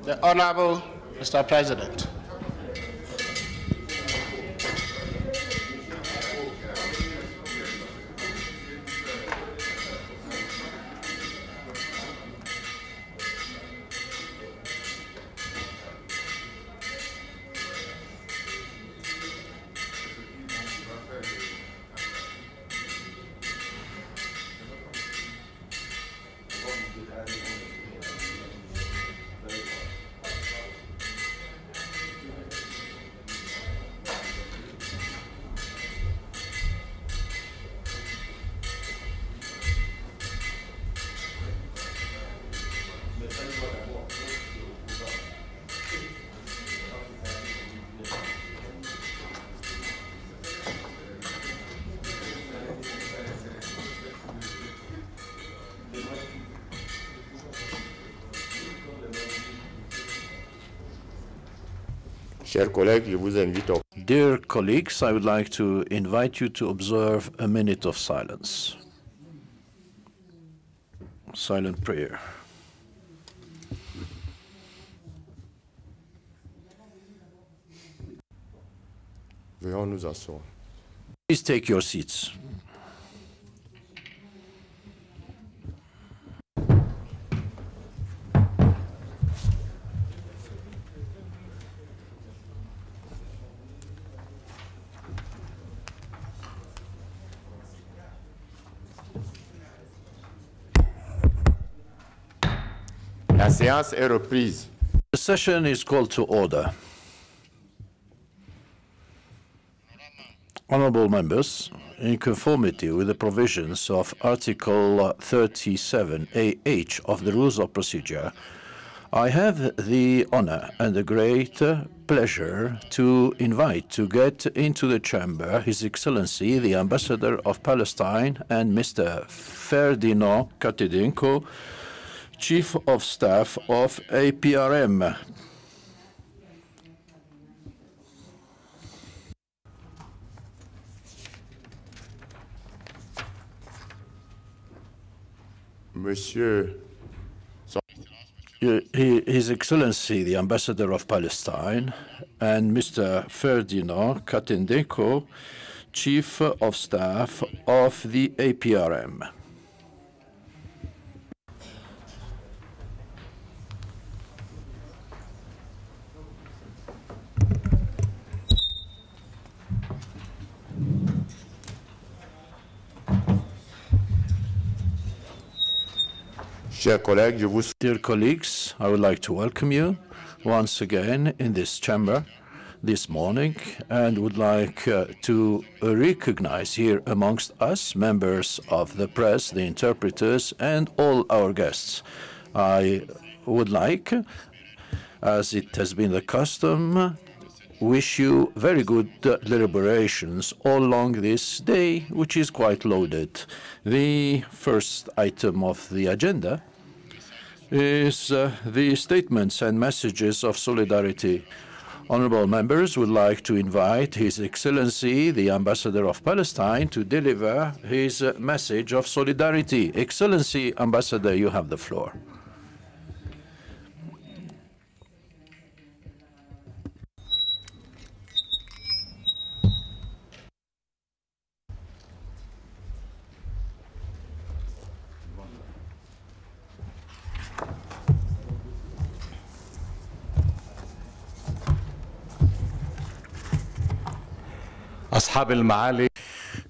The Honorable Mr. President. Dear colleagues, I would like to invite you to observe a minute of silence. Silent prayer. Please take your seats. La séance est reprise. The session is called to order. Honourable members, in conformity with the provisions of Article 37AH of the Rules of Procedure, I have the honor and the great pleasure to invite to get into the chamber His Excellency, the Ambassador of Palestine, and Mr. Ferdinand Katidenko, Chief of Staff of APRM. Monsieur His Excellency, the Ambassador of Palestine, and Mr. Ferdinand Katidenko, Chief of Staff of the APRM. Dear colleagues, I would like to welcome you once again in this chamber this morning and would like to recognize here amongst us members of the press, the interpreters, and all our guests. I would like, as it has been the custom, wish you very good deliberations all along this day, which is quite loaded. The first item of the agenda is the statements and messages of solidarity. Honourable members would like to invite His Excellency, the Ambassador of Palestine, to deliver his message of solidarity. Excellency, Ambassador, you have the floor.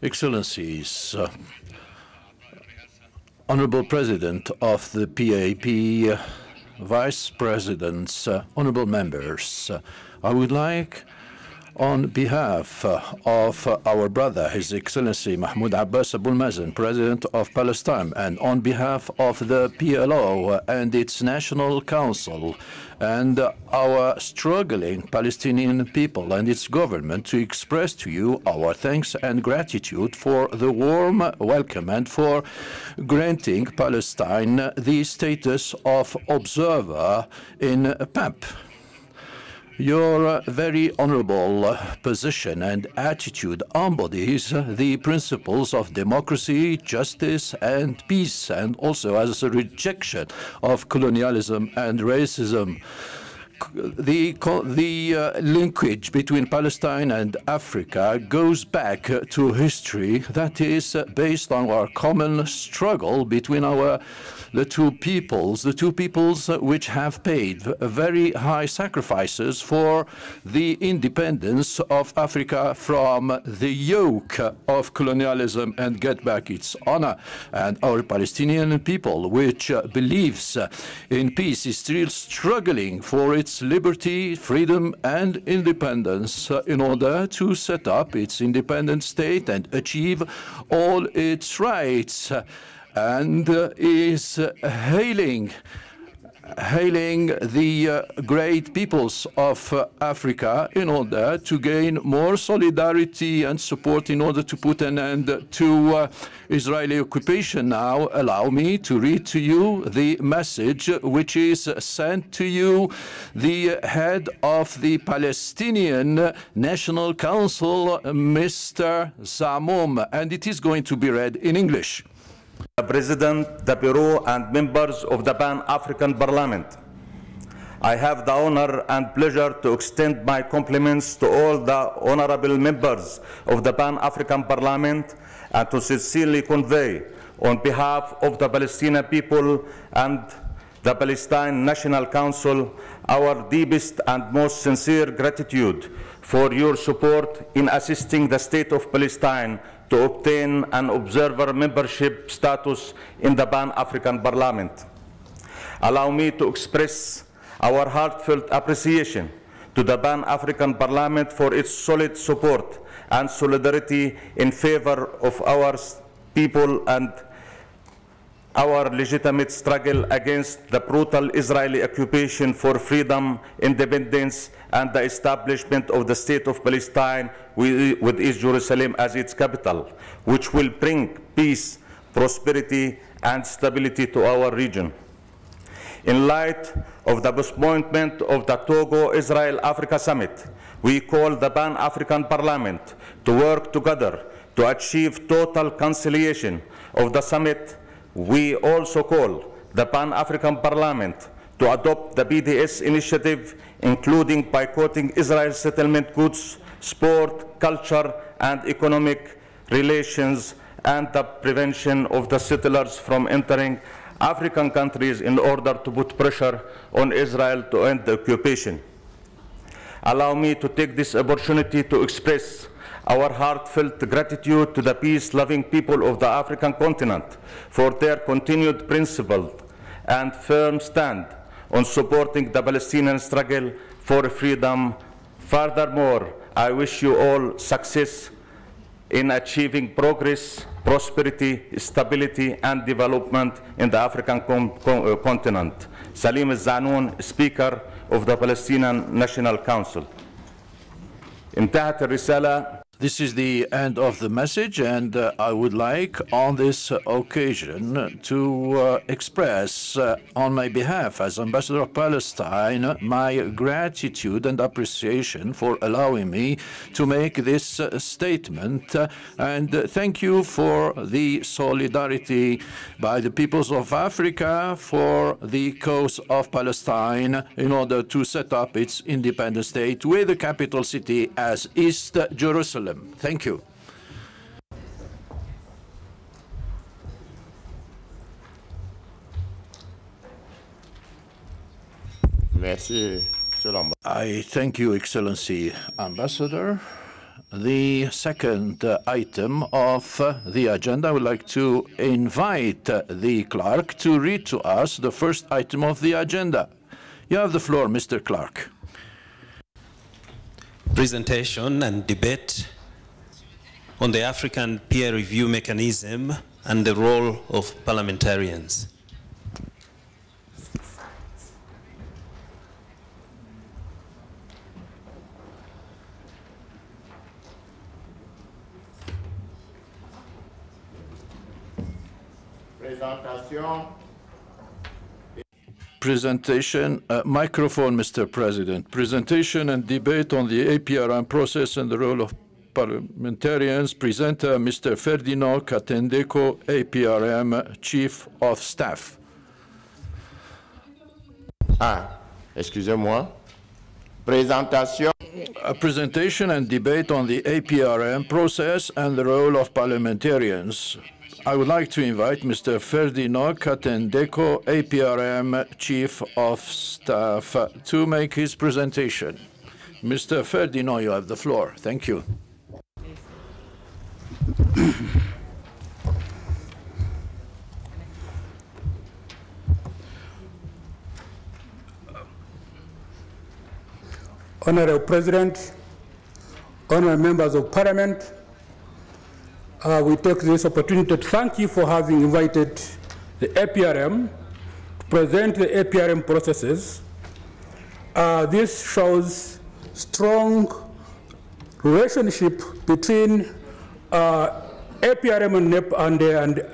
Excellencies, Honourable President of the PAP, Vice Presidents, Honourable Members, I would like, on behalf of our brother, His Excellency Mahmoud Abbas Abul Mazen, President of Palestine, and on behalf of the PLO and its National Council, and our struggling Palestinian people and its government, to express to you our thanks and gratitude for the warm welcome and for granting Palestine the status of observer in PAP. Your very honourable position and attitude embodies the principles of democracy, justice, and peace, and also as a rejection of colonialism and racism. linkage between Palestine and Africa goes back to history that is based on our common struggle between the two peoples which have paid very high sacrifices for the independence of Africa from the yoke of colonialism and get back its honor. And our Palestinian people, which believes in peace, is still struggling for its liberty, freedom, and independence in order to set up its independent state and achieve all its rights, and is hailing the great peoples of Africa in order to gain more solidarity and support in order to put an end to Israeli occupation. Now, allow me to read to you the message which is sent to you, the head of the Palestinian National Council, Mr. Zamoum, and it is going to be read in English. The President, the Bureau, and members of the Pan-African Parliament. I have the honor and pleasure to extend my compliments to all the honorable members of the Pan-African Parliament and to sincerely convey, on behalf of the Palestinian people and the Palestine National Council, our deepest and most sincere gratitude for your support in assisting the State of Palestine to obtain an observer membership status in the Pan-African Parliament. Allow me to express our heartfelt appreciation to the Pan-African Parliament for its solid support and solidarity in favor of our people and our legitimate struggle against the brutal Israeli occupation for freedom, independence, and the establishment of the State of Palestine with East Jerusalem as its capital, which will bring peace, prosperity, and stability to our region. In light of the postponement of the Togo-Israel-Africa Summit, we call the Pan-African Parliament to work together to achieve total conciliation of the summit. We also call the Pan-African Parliament to adopt the BDS initiative, including boycotting Israel's settlement goods, sport, culture, and economic relations, and the prevention of the settlers from entering African countries in order to put pressure on Israel to end the occupation. Allow me to take this opportunity to express our heartfelt gratitude to the peace-loving people of the African continent for their continued principled and firm stand on supporting the Palestinian struggle for freedom. Furthermore, I wish you all success in achieving progress, prosperity, stability, and development in the African continent. Salim al-Zanoun, Speaker of the Palestinian National Council. انتهت الرسالة. This is the end of the message, and I would like on this occasion to express on my behalf as Ambassador of Palestine my gratitude and appreciation for allowing me to make this statement, and thank you for the solidarity by the peoples of Africa for the cause of Palestine in order to set up its independent state with the capital city as East Jerusalem. Thank you. Merci, Monsieur l'Ambassadeur. I thank you, Excellency Ambassador. The second item of the agenda, I would like to invite the clerk to read to us the first item of the agenda. You have the floor, Mr. Clerk. Presentation and debate on the African peer review mechanism and the role of parliamentarians. Presentation, microphone, Mr. President. Presentation and debate on the APRM process and the role of parliamentarians. Presenter, Mr. Ferdinand Katendeko, APRM Chief of Staff. Ah, excusez-moi. Présentation. A presentation and debate on the APRM process and the role of parliamentarians. I would like to invite Mr. Ferdinand Katendeko, APRM Chief of Staff, to make his presentation. Mr. Ferdinand, you have the floor. Thank you. Honorable President, honorable members of Parliament, we take this opportunity to thank you for having invited the APRM to present the APRM processes. This shows strong relationship between APRM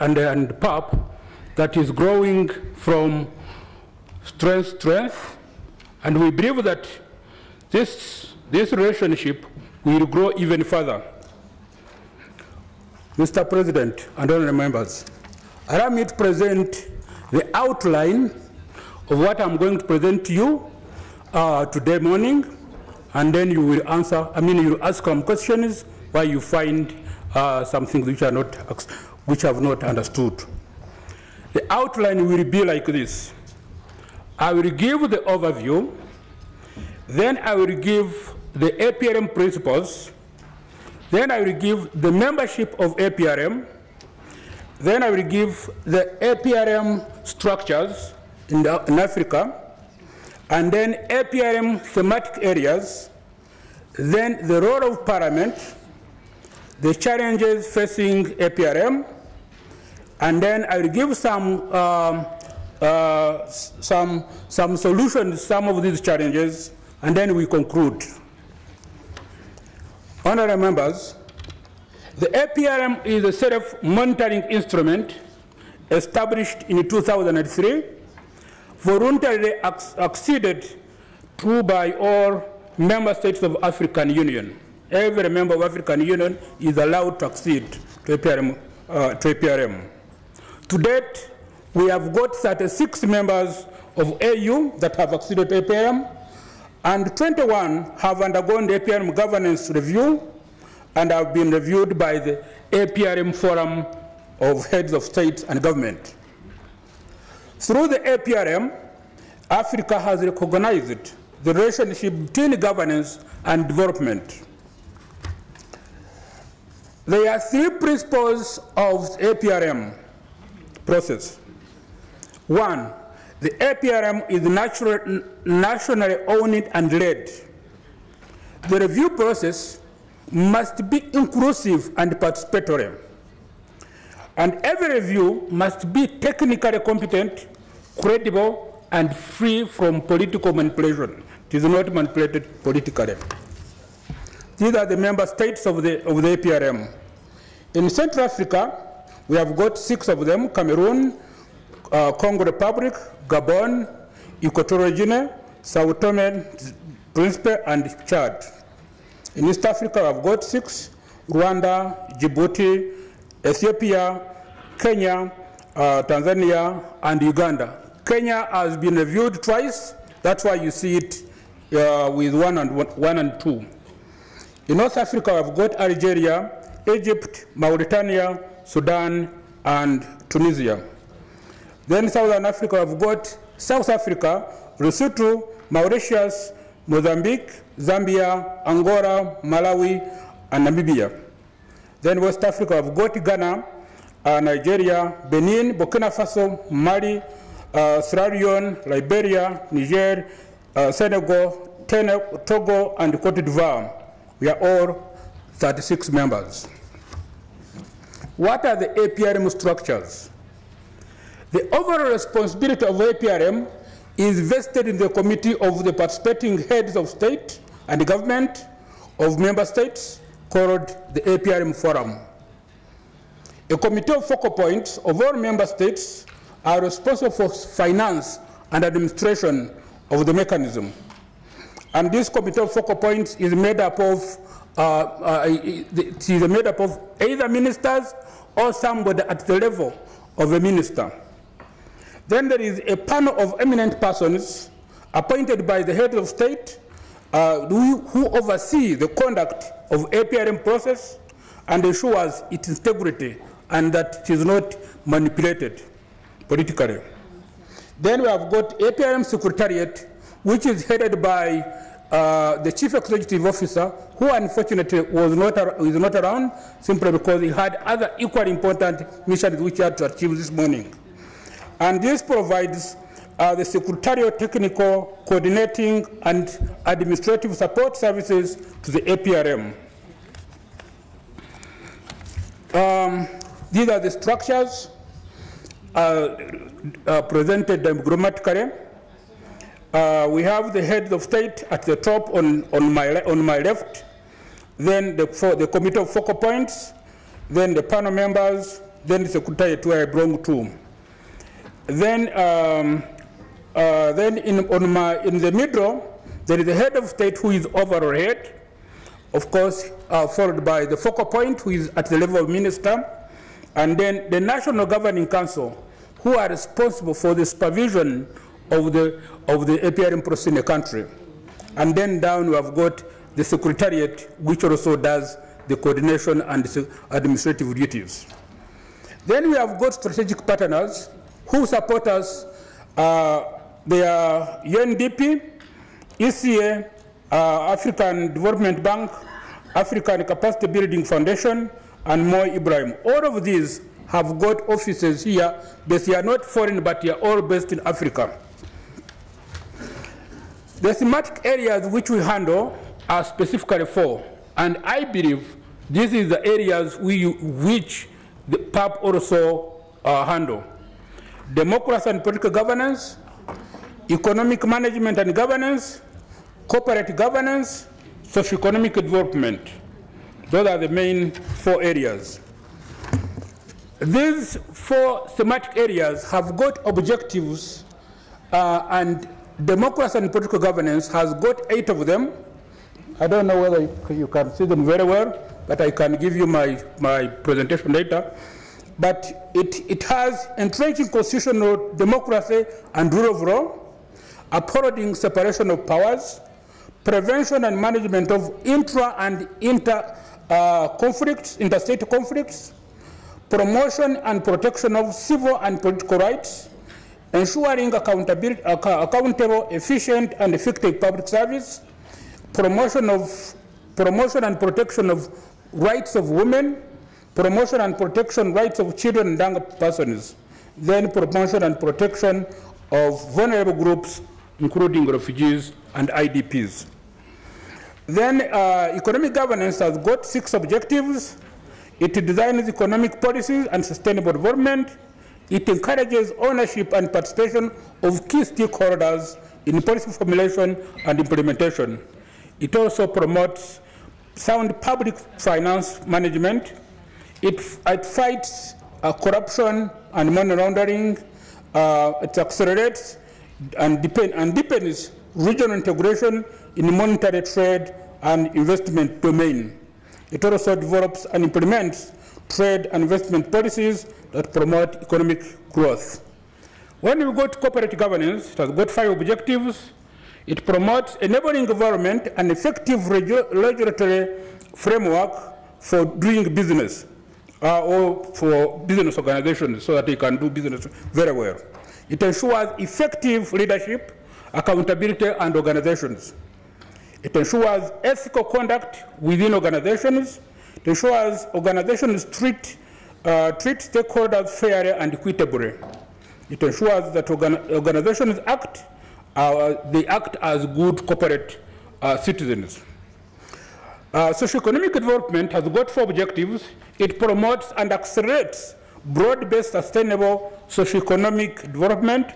and PAP that is growing from strength to strength, and we believe that this relationship will grow even further. Mr. President and honorable members, allow me to present the outline of what I'm going to present to you today morning, and then you will answer, you will ask some questions where you find some things which have not understood. The outline will be like this. I will give the overview, then I will give the APRM principles, then I will give the membership of APRM, then I will give the APRM structures in Africa, and then APRM thematic areas, then the role of Parliament, the challenges facing APRM, and then I will give some solutions to some of these challenges, and then we conclude. Honorable members, the APRM is a self-monitoring instrument established in 2003, voluntarily acceded to by all member states of African Union. Every member of African Union is allowed to accede to APRM. To date, we have got 36 members of AU that have acceded to APRM, and 21 have undergone the APRM governance review and have been reviewed by the APRM Forum of Heads of State and Government. Through the APRM, Africa has recognized the relationship between governance and development. There are three principles of the APRM process. One, the APRM is nationally owned and led. The review process must be inclusive and participatory. And every review must be technically competent, credible, and free from political manipulation. It is not manipulated politically. These are the member states of the APRM. In Central Africa, we have got 6 of them: Cameroon, Congo Republic, Gabon, Equatorial Guinea, Sao Tome, Principe, and Chad. In East Africa, I've got 6: Rwanda, Djibouti, Ethiopia, Kenya, Tanzania, and Uganda. Kenya has been reviewed twice. That's why you see it with 1 and 2. In North Africa, I've got Algeria, Egypt, Mauritania, Sudan, and Tunisia. Then in Southern Africa, I've got South Africa, Lesotho, Mauritius, Mozambique, Zambia, Angola, Malawi, and Namibia. Then West Africa, I've got Ghana, Nigeria, Benin, Burkina Faso, Mali, Sierra Leone, Liberia, Niger, Senegal, Togo, and Cote d'Ivoire. We are all 36 members. What are the APRM structures? The overall responsibility of APRM is vested in the committee of the participating heads of state and government of member states, called the APRM Forum. A committee of focal points of all member states are responsible for finance and administration of the mechanism. And this committee of focal points is made up of either ministers or somebody at the level of a minister. Then there is a panel of eminent persons appointed by the head of state who oversee the conduct of APRM process and ensures its integrity and that it is not manipulated politically. Then we have got APRM Secretariat, which is headed by the Chief Executive Officer, who unfortunately is not around, simply because he had other equally important missions which he had to achieve this morning. And this provides the secretarial, technical, coordinating, and administrative support services to the APRM. These are the structures presented grammatically. We have the heads of state at the top on my left, then the committee of focal points, then the panel members, then the secretariat where I belong to. Then in the middle, there is the head of state who is overall head, of course, followed by the focal point who is at the level of minister, and then the National Governing Council who are responsible for the supervision of the APRM process in the country. And then down we have got the secretariat, which also does the coordination and the administrative duties. Then we have got strategic partners who support us. They are UNDP, ECA, African Development Bank, African Capacity Building Foundation, and Mo Ibrahim. All of these have got offices here, but they are not foreign, but they are all based in Africa. The thematic areas which we handle are specifically four, and I believe this is the areas which the PAP also handle: democracy and political governance, economic management and governance, corporate governance, socio-economic development. Those are the main four areas. These four thematic areas have got objectives, and democracy and political governance has got 8 of them. I don't know whether you can see them very well, but I can give you my presentation later. But it has entrenching constitutional democracy and rule of law, upholding separation of powers, prevention and management of intra and conflicts, interstate conflicts, promotion and protection of civil and political rights, ensuring accountable, efficient, and effective public service, promotion and protection of rights of women, promotion and protection rights of children and young persons, then promotion and protection of vulnerable groups, including refugees and IDPs. Then economic governance has got 6 objectives. It designs economic policies and sustainable development. It encourages ownership and participation of key stakeholders in policy formulation and implementation. It also promotes sound public finance management. It fights corruption and money laundering. It accelerates and deepens regional integration in monetary trade and investment domain. It also develops and implements trade and investment policies that promote economic growth. When we go to corporate governance, it has got 5 objectives. It promotes enabling government and effective regulatory framework for doing business or for business organizations so that they can do business very well. It ensures effective leadership, accountability, and organizations. It ensures ethical conduct within organizations. It ensures organizations treat stakeholders fairly and equitably. It ensures that organizations act as good corporate citizens. Socioeconomic development has got 4 objectives. It promotes and accelerates broad-based sustainable socioeconomic development.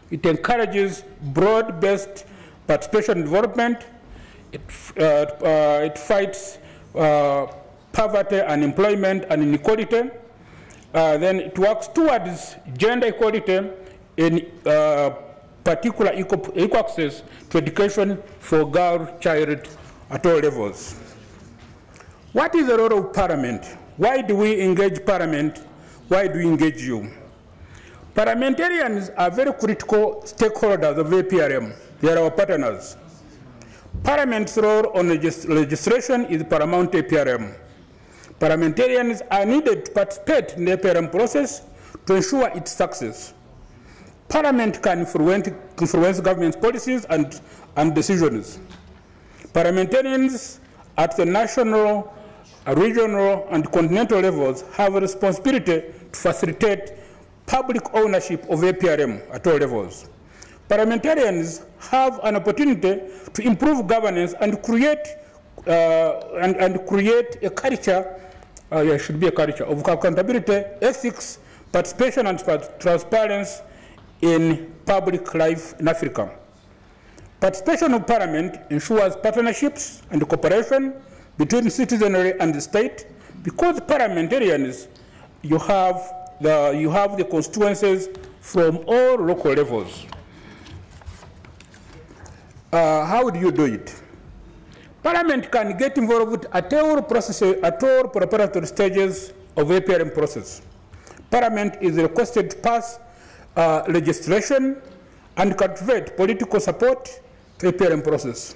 It encourages broad-based participation and development. It fights poverty, unemployment, and inequality. Then it works towards gender equality in particular equal access to education for girl child at all levels. What is the role of Parliament? Why do we engage Parliament? Why do we engage you? Parliamentarians are very critical stakeholders of APRM. They are our partners. Parliament's role on legislation is paramount to APRM. Parliamentarians are needed to participate in the APRM process to ensure its success. Parliament can influence government's policies and decisions. Parliamentarians at the national, regional, and continental levels have a responsibility to facilitate public ownership of APRM at all levels. Parliamentarians have an opportunity to improve governance and create a culture, should be a culture of accountability, ethics, participation, and transparency in public life in Africa. Participation of Parliament ensures partnerships and cooperation between citizenry and the state, because parliamentarians, you have the constituencies from all local levels. How do you do it? Parliament can get involved at all preparatory stages of APRM process. Parliament is requested to pass legislation and cultivate political support to APRM process.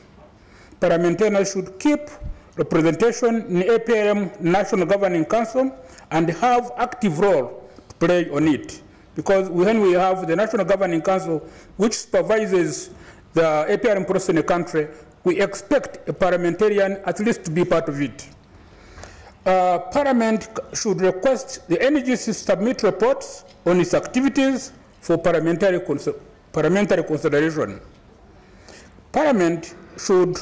Parliamentarians should keep representation in APRM National Governing Council and have active role to play on it. Because when we have the National Governing Council, which supervises the APRM process in the country, we expect a parliamentarian at least to be part of it. Parliament should request the NGC submit reports on its activities for parliamentary consideration. Parliament should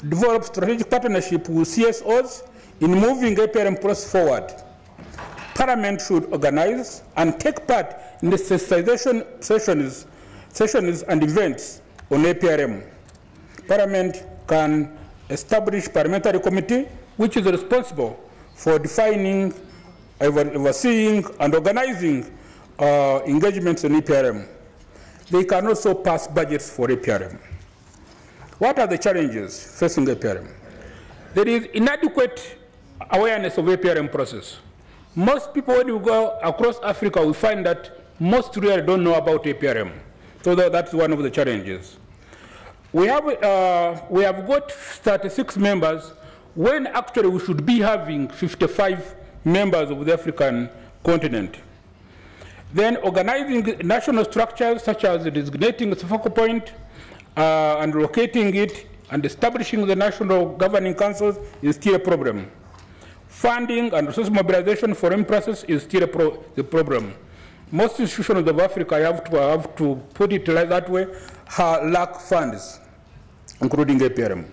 develop strategic partnership with CSOs in moving APRM process forward. Parliament should organize and take part in the sensitization sessions and events on APRM. Parliament can establish parliamentary committee which is responsible for defining, overseeing, and organizing engagements in APRM. They can also pass budgets for APRM. What are the challenges facing APRM? There is inadequate awareness of APRM process. Most people, when you go across Africa, will find that most really don't know about APRM. So that's one of the challenges. We have got 36 members when actually we should be having 55 members of the African continent. Then organizing national structures such as designating a focal point and locating it and establishing the national governing councils is still a problem. Funding and resource mobilization for process is still the problem. Most institutions of Africa, I have to put it like that way, lack funds, including APRM.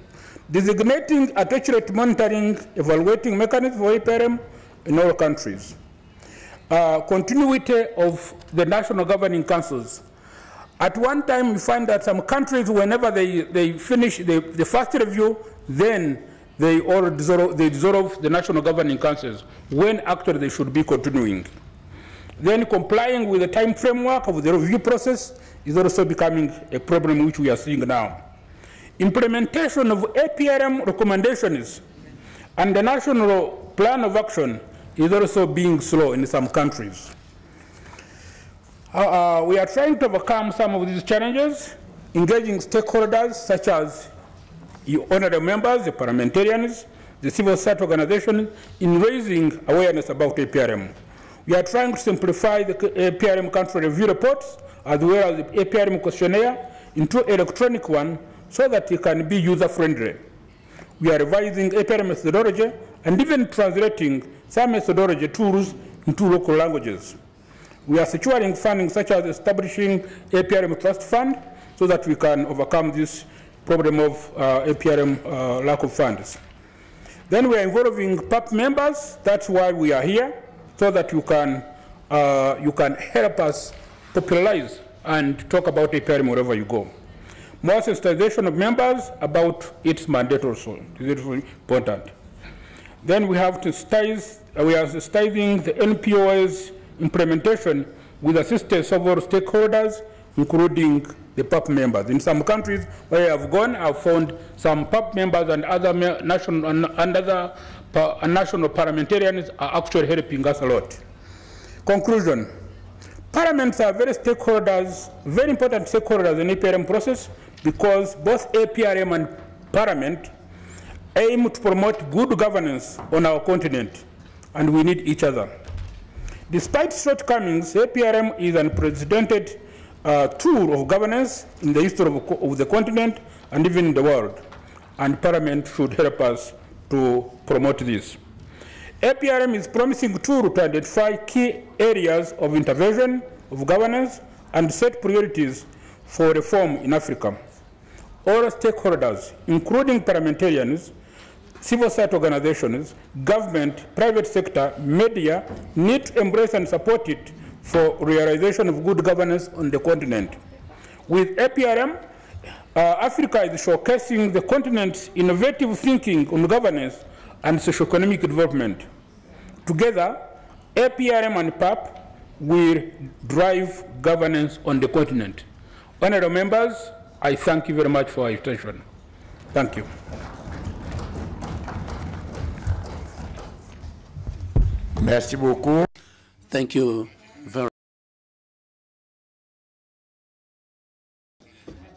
Designating a accurate monitoring, evaluating mechanism for APRM in all countries. Continuity of the national governing councils. At one time, we find that some countries, whenever they finish the first review, then they dissolve the national governing councils, when actually they should be continuing. Then complying with the time framework of the review process is also becoming a problem which we are seeing now. Implementation of APRM recommendations and the national plan of action is also being slow in some countries. We are trying to overcome some of these challenges, engaging stakeholders such as you honorable members, the parliamentarians, the civil society organizations, in raising awareness about APRM. We are trying to simplify the APRM country review reports as well as the APRM questionnaire into electronic one so that it can be user-friendly. We are revising APRM methodology and even translating some methodology tools into local languages. We are securing funding such as establishing APRM trust fund so that we can overcome this problem of APRM lack of funds. Then we are involving PAP members. That's why we are here, so that you can help us popularize and talk about APRM wherever you go. More sensitization of members about its mandate also is really important. Then we have to we are sensitizing the NPO's implementation with assistance of our stakeholders, including the PAP members. In some countries where I have gone, I've found some PAP members and other national parliamentarians are actually helping us a lot. Conclusion. Parliaments are very important stakeholders in APRM process, because both APRM and Parliament aim to promote good governance on our continent, and we need each other. Despite shortcomings, APRM is an unprecedented tool of governance in the history of the continent and even in the world, and Parliament should help us to promote this. APRM is a promising tool to identify key areas of intervention, of governance, and set priorities for reform in Africa. All stakeholders, including parliamentarians, civil society organizations, government, private sector, media, need to embrace and support it for realization of good governance on the continent. With APRM, Africa is showcasing the continent's innovative thinking on governance and socio-economic development. Together, APRM and PAP will drive governance on the continent. Honorable members, I thank you very much for your attention. Thank you. Merci beaucoup. Thank you very much.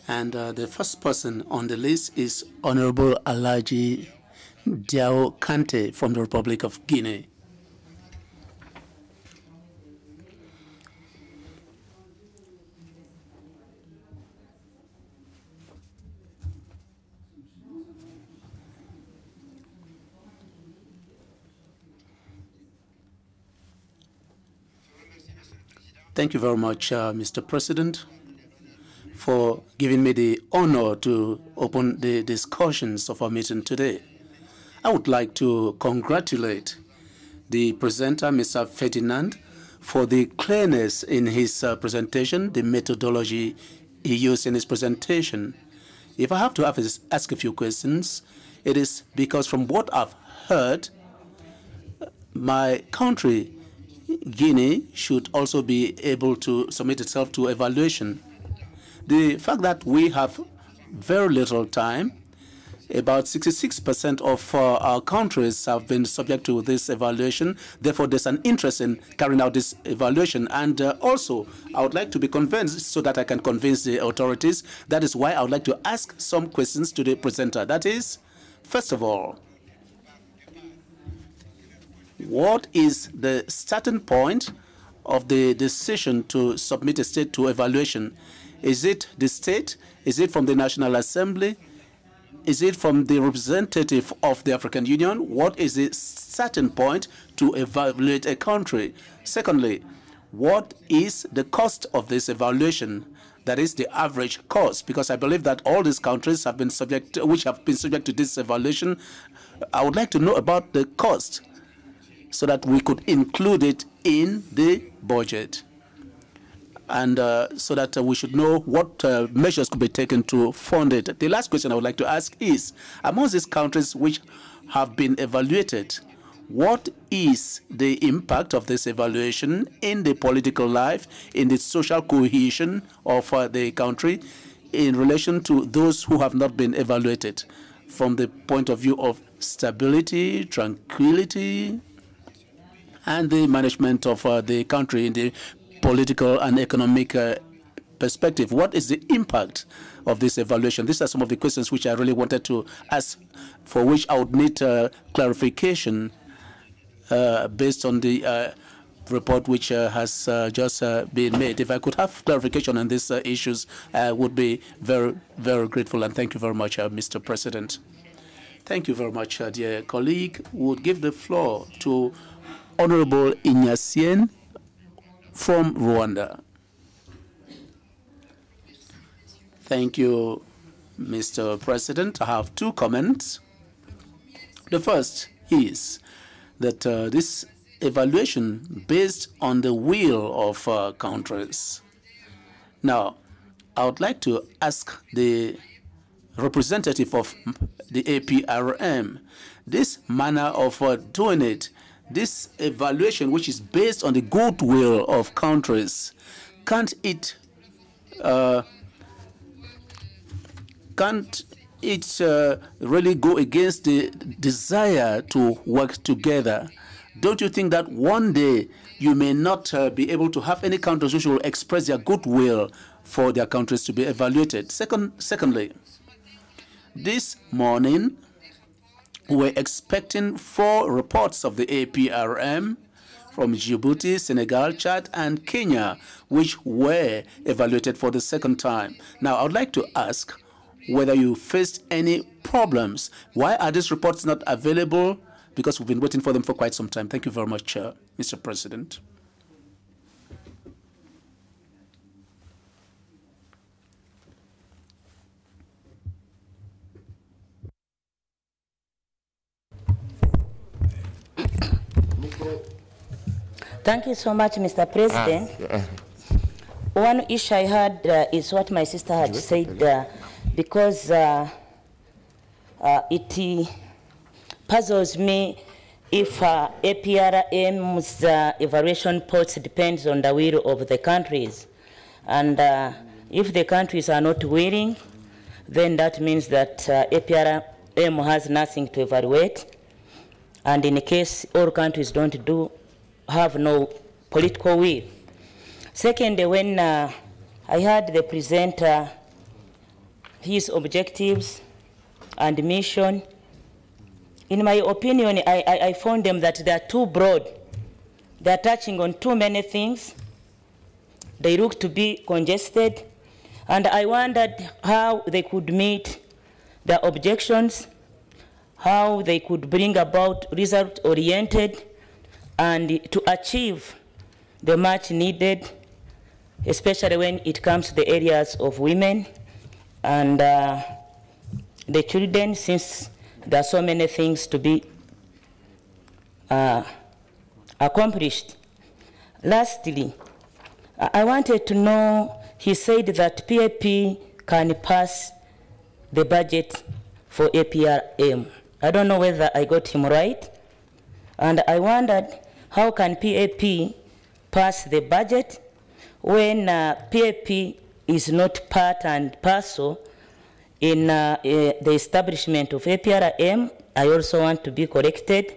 And the first person on the list is Honorable Alhaji Diao Kante from the Republic of Guinea. Thank you very much, Mr. President, for giving me the honor to open the discussions of our meeting today. I would like to congratulate the presenter, Mr. Ferdinand, for the clearness in his presentation, the methodology he used in his presentation. If I have to ask a few questions, it is because from what I've heard, my country, Guinea, should also be able to submit itself to evaluation. The fact that we have very little time, about 66% of our countries have been subject to this evaluation. Therefore, there's an interest in carrying out this evaluation. And also, I would like to be convinced so that I can convince the authorities. That is why I would like to ask some questions to the presenter. That is, first of all, what is the starting point of the decision to submit a state to evaluation? Is it the state? Is it from the National Assembly? Is it from the representative of the African Union? What is the starting point to evaluate a country? Secondly, what is the cost of this evaluation? That is the average cost, because I believe that all these countries have been subject to this evaluation. I would like to know about the cost, so that we could include it in the budget, and so that we should know what measures could be taken to fund it. The last question I would like to ask is, among these countries which have been evaluated, what is the impact of this evaluation in the political life, in the social cohesion of the country, in relation to those who have not been evaluated, from the point of view of stability, tranquility, and the management of the country in the political and economic perspective? What is the impact of this evaluation? These are some of the questions which I really wanted to ask, for which I would need clarification based on the report which has just been made. If I could have clarification on these issues, I would be very, very grateful. And thank you very much, Mr. President. Thank you very much, dear colleague. We would give the floor to Honorable Ignacien from Rwanda. Thank you, Mr. President. I have two comments. The first is that this evaluation based on the will of countries. Now, I would like to ask the representative of the APRM, this manner of doing it, this evaluation which is based on the goodwill of countries, can't it really go against the desire to work together? Don't you think that one day you may not be able to have any countries which will express their goodwill for their countries to be evaluated? Secondly, This morning, we're expecting 4 reports of the APRM from Djibouti, Senegal, Chad, and Kenya, which were evaluated for the second time. Now, I would like to ask whether you faced any problems. Why are these reports not available? Because we've been waiting for them for quite some time. Thank you very much, Mr. President. Thank you so much, Mr. President. One issue I had is what my sister had said, because it puzzles me if APRM's evaluation post depends on the will of the countries. And if the countries are not willing, then that means that APRM has nothing to evaluate. And in case all countries don't have no political will. Second, when I heard the presenter, his objectives and mission, in my opinion, I found them that they are too broad. They are touching on too many things. They look to be congested. And I wondered how they could meet the objections, how they could bring about result-oriented and to achieve the much needed, especially when it comes to the areas of women and the children, since there are so many things to be accomplished. Lastly, I wanted to know, he said that PAP can pass the budget for APRM. I don't know whether I got him right. And I wondered, how can PAP pass the budget when PAP is not part and parcel in the establishment of APRM? I also want to be corrected.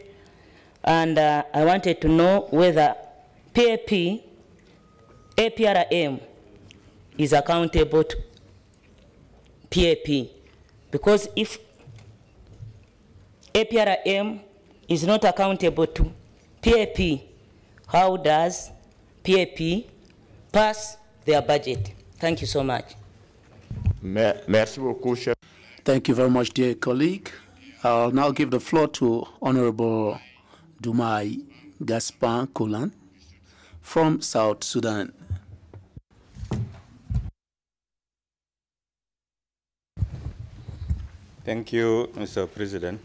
And I wanted to know whether APRM is accountable to PAP. Because if APRM is not accountable to PAP, how does PAP pass their budget? Thank you so much. Merci beaucoup, chef. Thank you very much, dear colleague. I'll now give the floor to Honorable Dumai Gaspar Kolan from South Sudan. Thank you, Mr. President.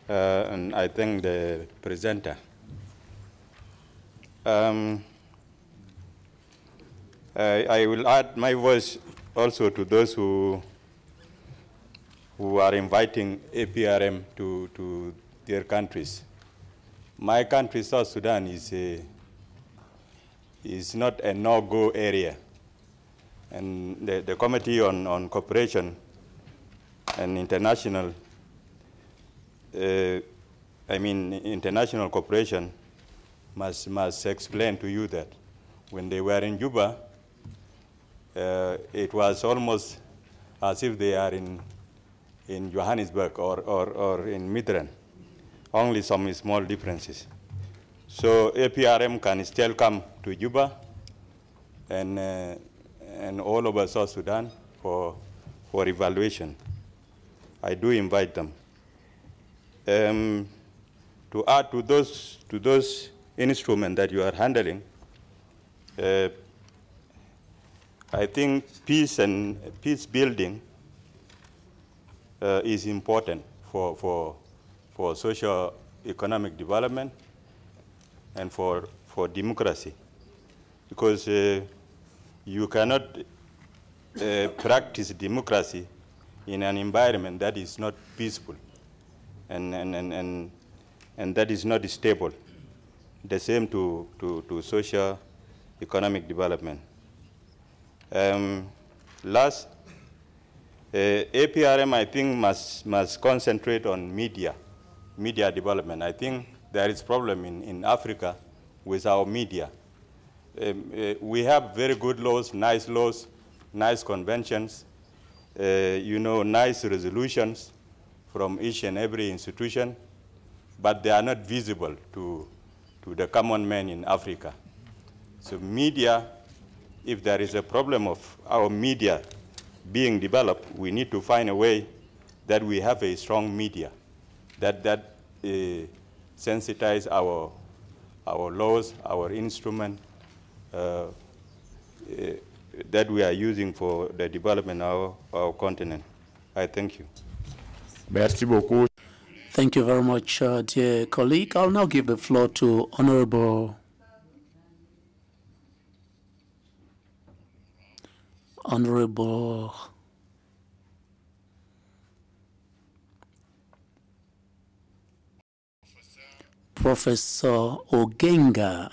And I thank the presenter. I will add my voice also to those who are inviting APRM to their countries. My country, South Sudan, is not a no-go area. And the Committee on Cooperation and International international cooperation must explain to you that when they were in Juba, it was almost as if they are in Johannesburg or in Midrand, only some small differences. So APRM can still come to Juba and all over South Sudan for evaluation. I do invite them. To add to those instruments that you are handling, I think peace building is important for socio-economic development and for democracy, because you cannot practice democracy in an environment that is not peaceful and that is not stable. The same to social economic development. Last, APRM, I think, must concentrate on media development. I think there is problem in Africa with our media. We have very good laws, nice conventions, nice resolutions from each and every institution, but they are not visible to the common man in Africa. So media, if there is a problem of our media being developed, we need to find a way that we have a strong media that sensitize our laws, our instrument that we are using for the development of our continent. I thank you. Merci beaucoup. Thank you very much, dear colleague. I'll now give the floor to Honorable Professor Ogenga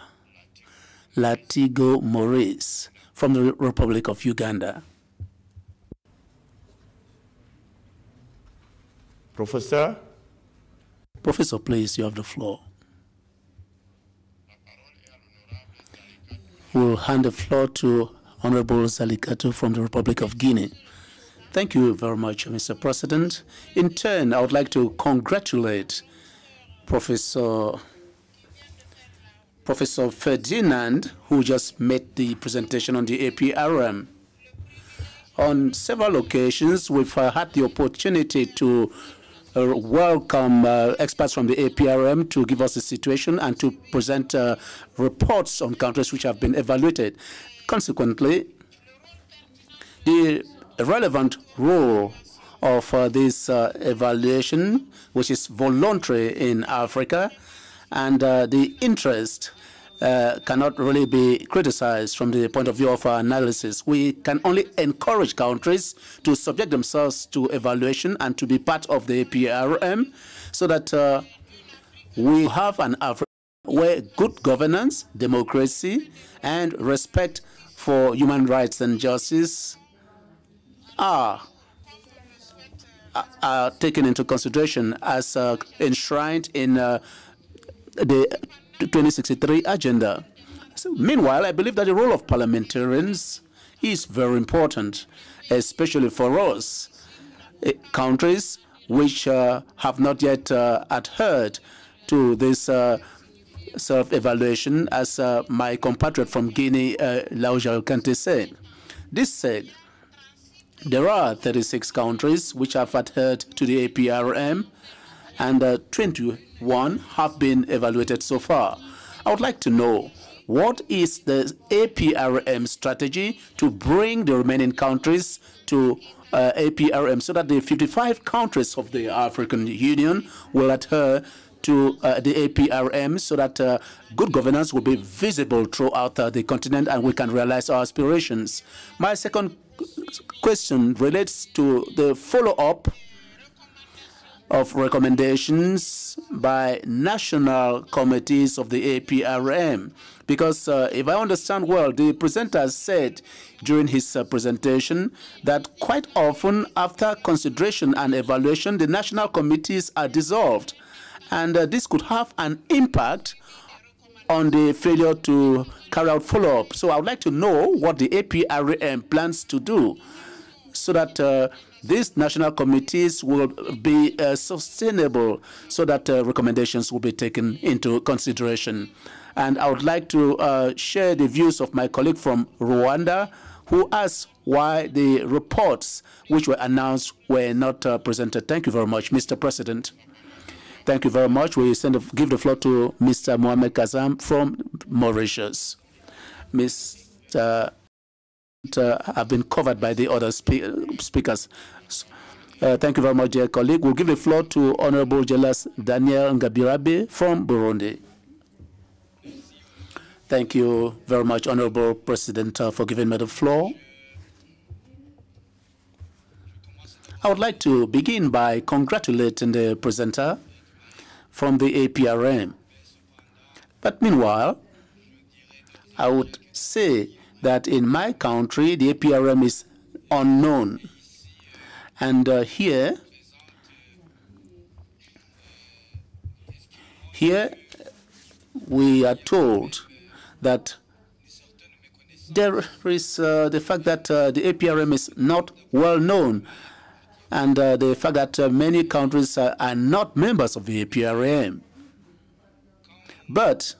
Latigo Maurice from the Republic of Uganda. Professor, please, you have the floor. We'll hand the floor to Honorable Zalikato from the Republic of Guinea. Thank you very much, Mr. President. In turn, I would like to congratulate Professor Ferdinand, who just made the presentation on the APRM. On several occasions, we've had the opportunity to welcome experts from the APRM to give us a situation and to present reports on countries which have been evaluated. Consequently, the relevant role of this evaluation, which is voluntary in Africa, and the interest cannot really be criticized from the point of view of our analysis. We can only encourage countries to subject themselves to evaluation and to be part of the APRM so that we have an Africa where good governance, democracy, and respect for human rights and justice are taken into consideration as enshrined in the 2063 agenda. So, meanwhile, I believe that the role of parliamentarians is very important, especially for us, countries which have not yet adhered to this self-evaluation, as my compatriot from Guinea, Lauja Kante, said. This said, there are 36 countries which have adhered to the APRM, and 21 have been evaluated so far. I would like to know, what is the APRM strategy to bring the remaining countries to APRM so that the 55 countries of the African Union will adhere to the APRM so that good governance will be visible throughout the continent and we can realize our aspirations? My second question relates to the follow-up of recommendations by national committees of the APRM. Because if I understand well, the presenter said during his presentation that quite often after consideration and evaluation, the national committees are dissolved. And this could have an impact on the failure to carry out follow-up. So I would like to know what the APRM plans to do so that these national committees will be sustainable so that recommendations will be taken into consideration. And I would like to share the views of my colleague from Rwanda, who asked why the reports which were announced were not presented. Thank you very much, Mr. President. Thank you very much. We give the floor to Mr. Mohamed Kazam from Mauritius. Mr. Have been covered by the other speakers. Thank you very much, dear colleague. We'll give the floor to Honorable Jelas Daniel Ngabirabe from Burundi. Thank you very much, Honorable President, for giving me the floor. I would like to begin by congratulating the presenter from the APRM. But meanwhile, I would say that in my country, the APRM is unknown. And here we are told that there is the fact that the APRM is not well known, and the fact that many countries are not members of the APRM. But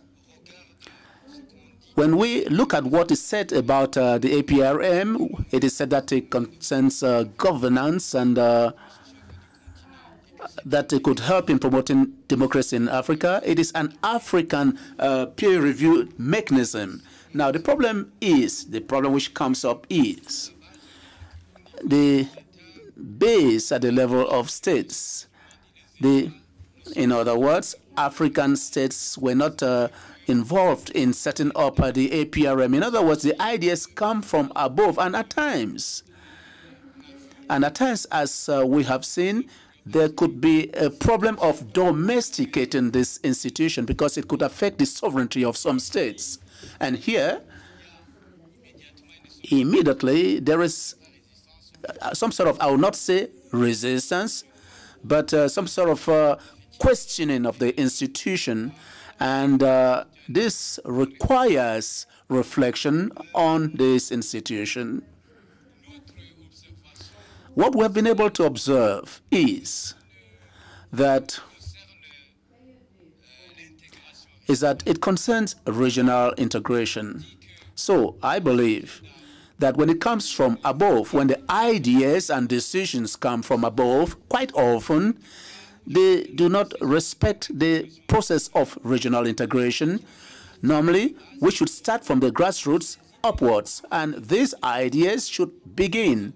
when we look at what is said about the APRM, it is said that it concerns governance and that it could help in promoting democracy in Africa. It is an African peer-reviewed mechanism. Now, the problem which comes up is the base at the level of states. In other words, African states were not involved in setting up the APRM. In other words, the ideas come from above, and at times, as we have seen, there could be a problem of domesticating this institution because it could affect the sovereignty of some states. And here, immediately, there is some sort of, I will not say resistance, but some sort of questioning of the institution. And this requires reflection on this institution. What we have been able to observe is that it concerns regional integration. So I believe that when it comes from above, when the ideas and decisions come from above, quite often they do not respect the process of regional integration. Normally, we should start from the grassroots upwards, and these ideas should begin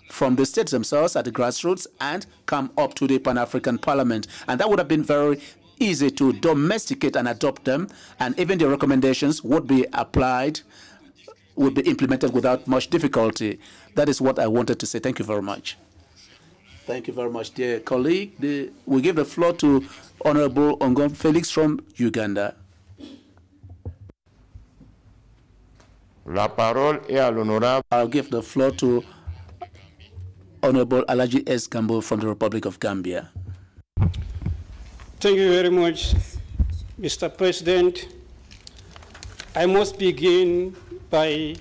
from the states themselves at the grassroots and come up to the Pan-African Parliament. And that would have been very easy to domesticate and adopt them, and even the recommendations would be applied, would be implemented without much difficulty. That is what I wanted to say. Thank you very much. Thank you very much, dear colleague. We give the floor to Honorable Ongon Felix from Uganda. La parole est à l'honorable. I'll give the floor to Honorable Alaji S. Gambo from the Republic of Gambia. Thank you very much, Mr. President. I must begin by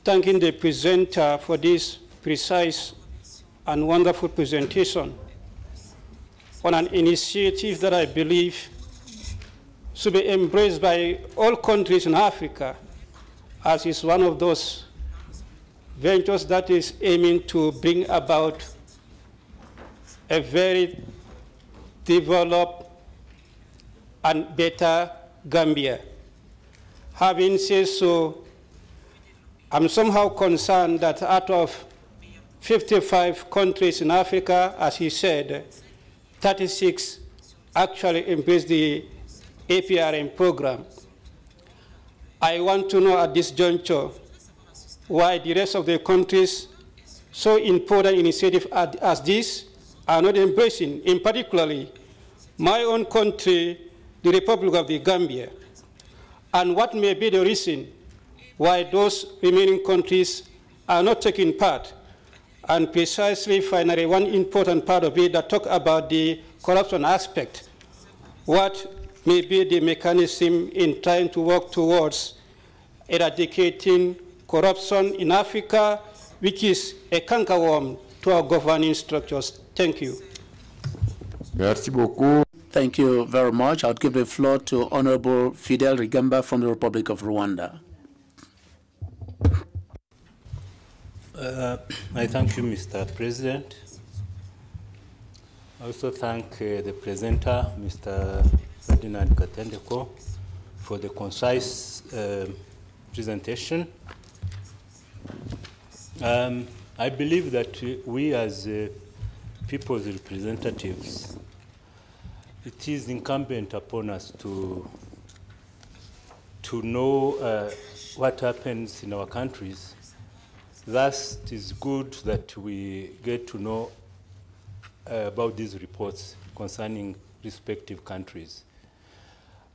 thanking the presenter for this precise and wonderful presentation on an initiative that I believe should be embraced by all countries in Africa, as is one of those ventures that is aiming to bring about a very developed and better Gambia. Having said so, I'm somehow concerned that out of 55 countries in Africa, as he said, 36 actually embrace the APRM program. I want to know at this juncture why the rest of the countries, so important initiative as this, are not embracing, in particularly my own country, the Republic of the Gambia, and what may be the reason why those remaining countries are not taking part. And precisely, finally, one important part of it that talk about the corruption aspect. What may be the mechanism in trying to work towards eradicating corruption in Africa, which is a cankerworm to our governing structures. Thank you. Merci beaucoup. Thank you very much. I'll give the floor to Honorable Fidel Rigamba from the Republic of Rwanda. I thank you, Mr. President. I also thank the presenter, Mr. Ferdinand Katendeko, for the concise presentation. I believe that we as people's representatives, it is incumbent upon us to know what happens in our countries. Thus, it is good that we get to know about these reports concerning respective countries.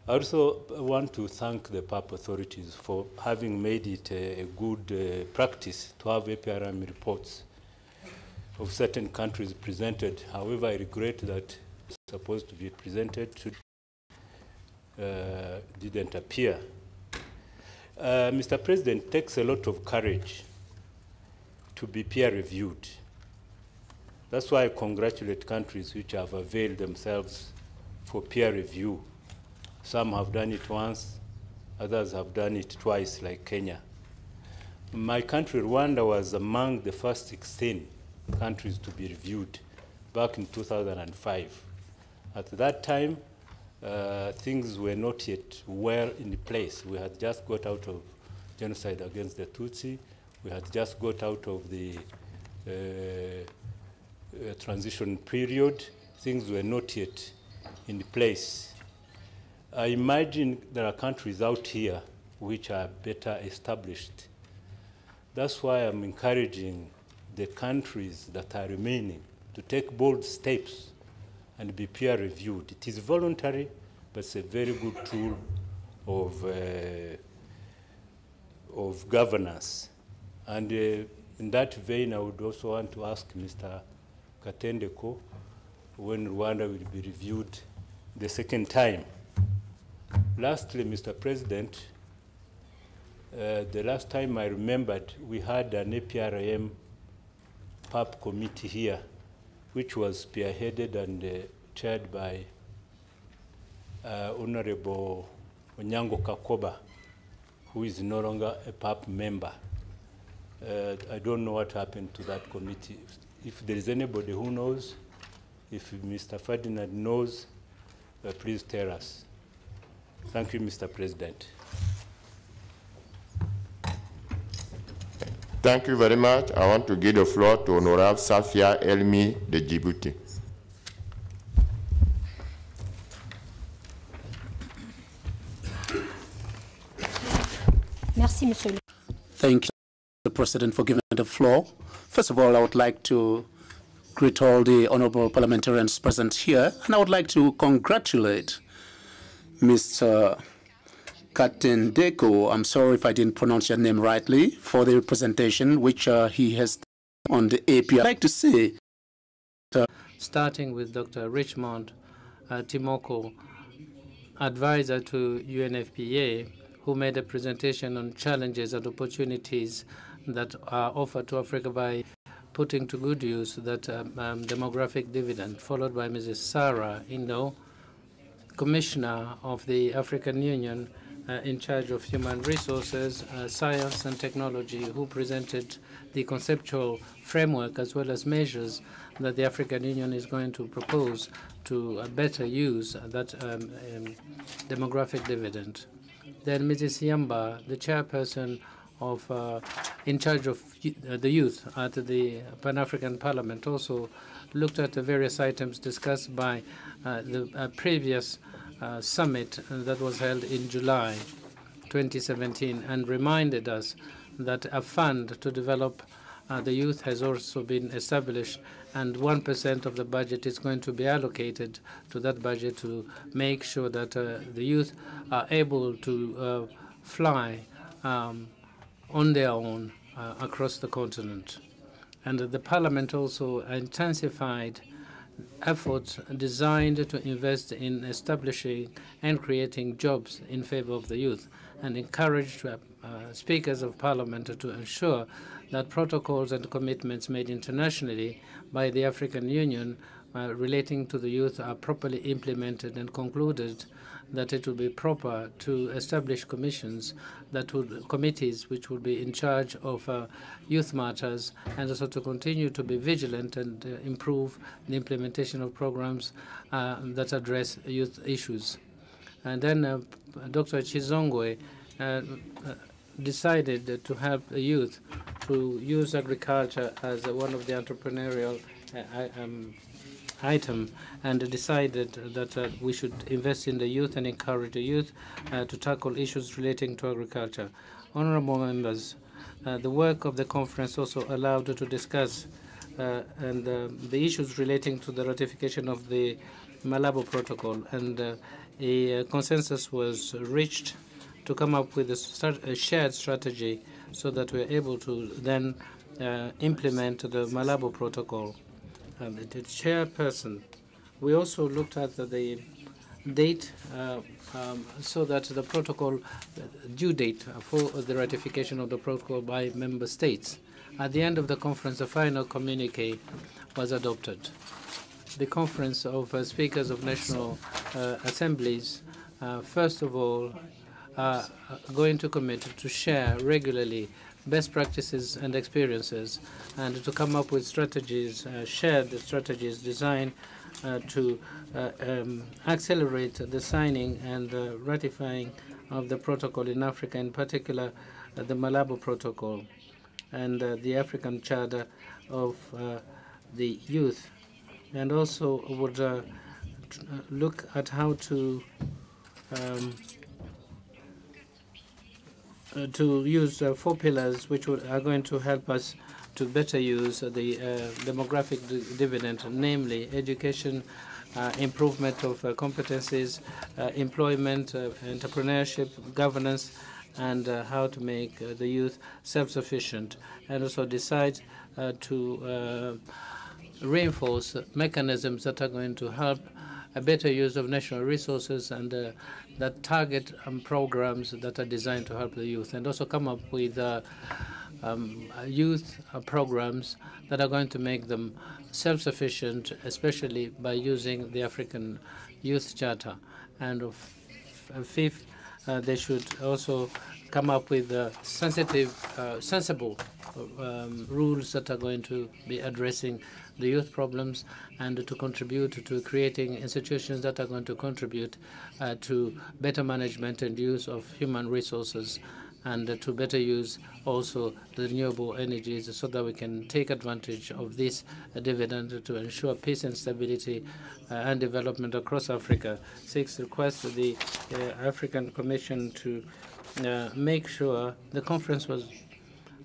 I also want to thank the PAP authorities for having made it a good practice to have APRM reports of certain countries presented. However, I regret that it's supposed to be presented didn't appear. Mr. President, it takes a lot of courage to be peer-reviewed. That's why I congratulate countries which have availed themselves for peer review. Some have done it once, others have done it twice, like Kenya. My country, Rwanda, was among the first 16 countries to be reviewed back in 2005. At that time, things were not yet well in place. We had just got out of genocide against the Tutsi. We had just got out of the transition period. Things were not yet in place. I imagine there are countries out here which are better established. That's why I'm encouraging the countries that are remaining to take bold steps and be peer reviewed. It is voluntary, but it's a very good tool of governance. And in that vein, I would also want to ask Mr. Katendeko when Rwanda will be reviewed the second time. Lastly, Mr. President, the last time I remembered, we had an APRM PAP committee here, which was spearheaded and chaired by Honorable Onyango Kakoba, who is no longer a PAP member. I don't know what happened to that committee. If there is anybody who knows, if Mr. Ferdinand knows, please tell us. Thank you, Mr. President. Thank you very much. I want to give the floor to Honorable Safia Elmi de Djibouti. Merci, Monsieur. Thank you, Mr. President, for giving me the floor. First of all, I would like to greet all the honorable parliamentarians present here, and I would like to congratulate Mr. Katendeko, I'm sorry if I didn't pronounce your name rightly, for the presentation which he has on the APRM. I'd like to say, starting with Dr. Richmond Timoko, advisor to UNFPA, who made a presentation on challenges and opportunities that are offered to Africa by putting to good use that demographic dividend, followed by Mrs. Sarah Indo, Commissioner of the African Union in charge of human resources, science and technology, who presented the conceptual framework as well as measures that the African Union is going to propose to better use that demographic dividend. Then Mrs. Yamba, the chairperson of, in charge of the youth at the Pan-African Parliament, also looked at the various items discussed by the previous summit that was held in July 2017 and reminded us that a fund to develop the youth has also been established, and 1% of the budget is going to be allocated to that budget to make sure that the youth are able to fly on their own across the continent. And the Parliament also intensified efforts designed to invest in establishing and creating jobs in favor of the youth, and encouraged speakers of Parliament to ensure that protocols and commitments made internationally by the African Union relating to the youth are properly implemented, and concluded that it would be proper to establish committees which would be in charge of youth matters, and also to continue to be vigilant and improve the implementation of programs that address youth issues. And then Dr. Chizongwe decided to help the youth to use agriculture as one of the entrepreneurial item, and decided that we should invest in the youth and encourage the youth to tackle issues relating to agriculture. Honorable members, the work of the conference also allowed to discuss the issues relating to the ratification of the Malabo Protocol, and a consensus was reached to come up with a shared strategy so that we're able to then implement the Malabo Protocol. The chairperson, we also looked at the date so that the protocol due date for the ratification of the protocol by member states. At the end of the conference, the final communique was adopted. The Conference of Speakers of National Assemblies, first of all, are going to commit to share regularly best practices and experiences and to come up with strategies, shared strategies designed to accelerate the signing and ratifying of the protocol in Africa, in particular the Malabo Protocol and the African Charter of the Youth, and also would look at how to use 4 pillars which are going to help us to better use the demographic dividend, namely education, improvement of competencies, employment, entrepreneurship, governance, and how to make the youth self-sufficient, and also decide to reinforce mechanisms that are going to help a better use of national resources and that target programs that are designed to help the youth, and also come up with youth programs that are going to make them self-sufficient, especially by using the African Youth Charter. And fifth, they should also come up with sensible rules that are going to be addressing the youth problems and to contribute to creating institutions that are going to contribute to better management and use of human resources and to better use also the renewable energies so that we can take advantage of this dividend to ensure peace and stability and development across Africa. Sixth, request the African Commission to make sure the conference was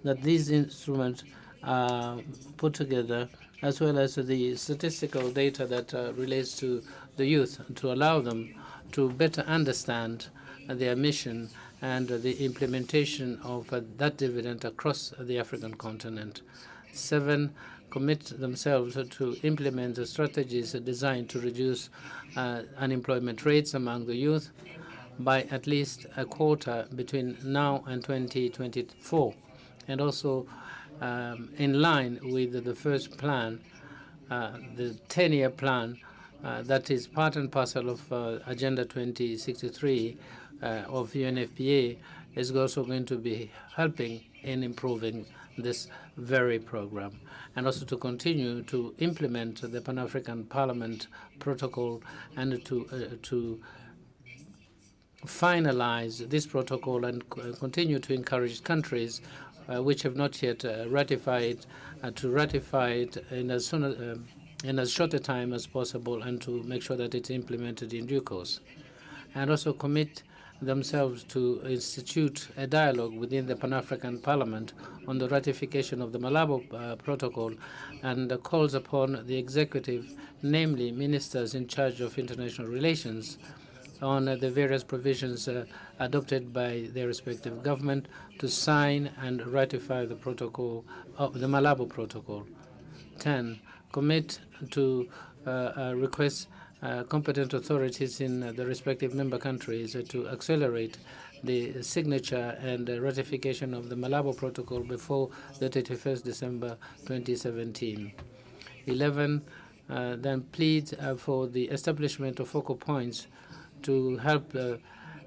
that these instruments are put together, as well as the statistical data that relates to the youth, to allow them to better understand their mission and the implementation of that dividend across the African continent. 7, commit themselves to implement the strategies designed to reduce unemployment rates among the youth by at least a quarter between now and 2024, and also in line with the first plan, the 10-year plan that is part and parcel of Agenda 2063 of UNFPA, is also going to be helping in improving this very program, and also to continue to implement the Pan-African Parliament Protocol and to finalize this protocol and continue to encourage countries which have not yet ratified to ratify it in as short a time as possible, and to make sure that it's implemented in due course. And also commit themselves to institute a dialogue within the Pan-African Parliament on the ratification of the Malabo Protocol, and calls upon the executive, namely ministers in charge of international relations, on the various provisions adopted by their respective government to sign and ratify the protocol of the Malabo Protocol. 10, commit to request competent authorities in the respective member countries to accelerate the signature and ratification of the Malabo Protocol before the 31st December 2017. 11, then plead for the establishment of focal points to help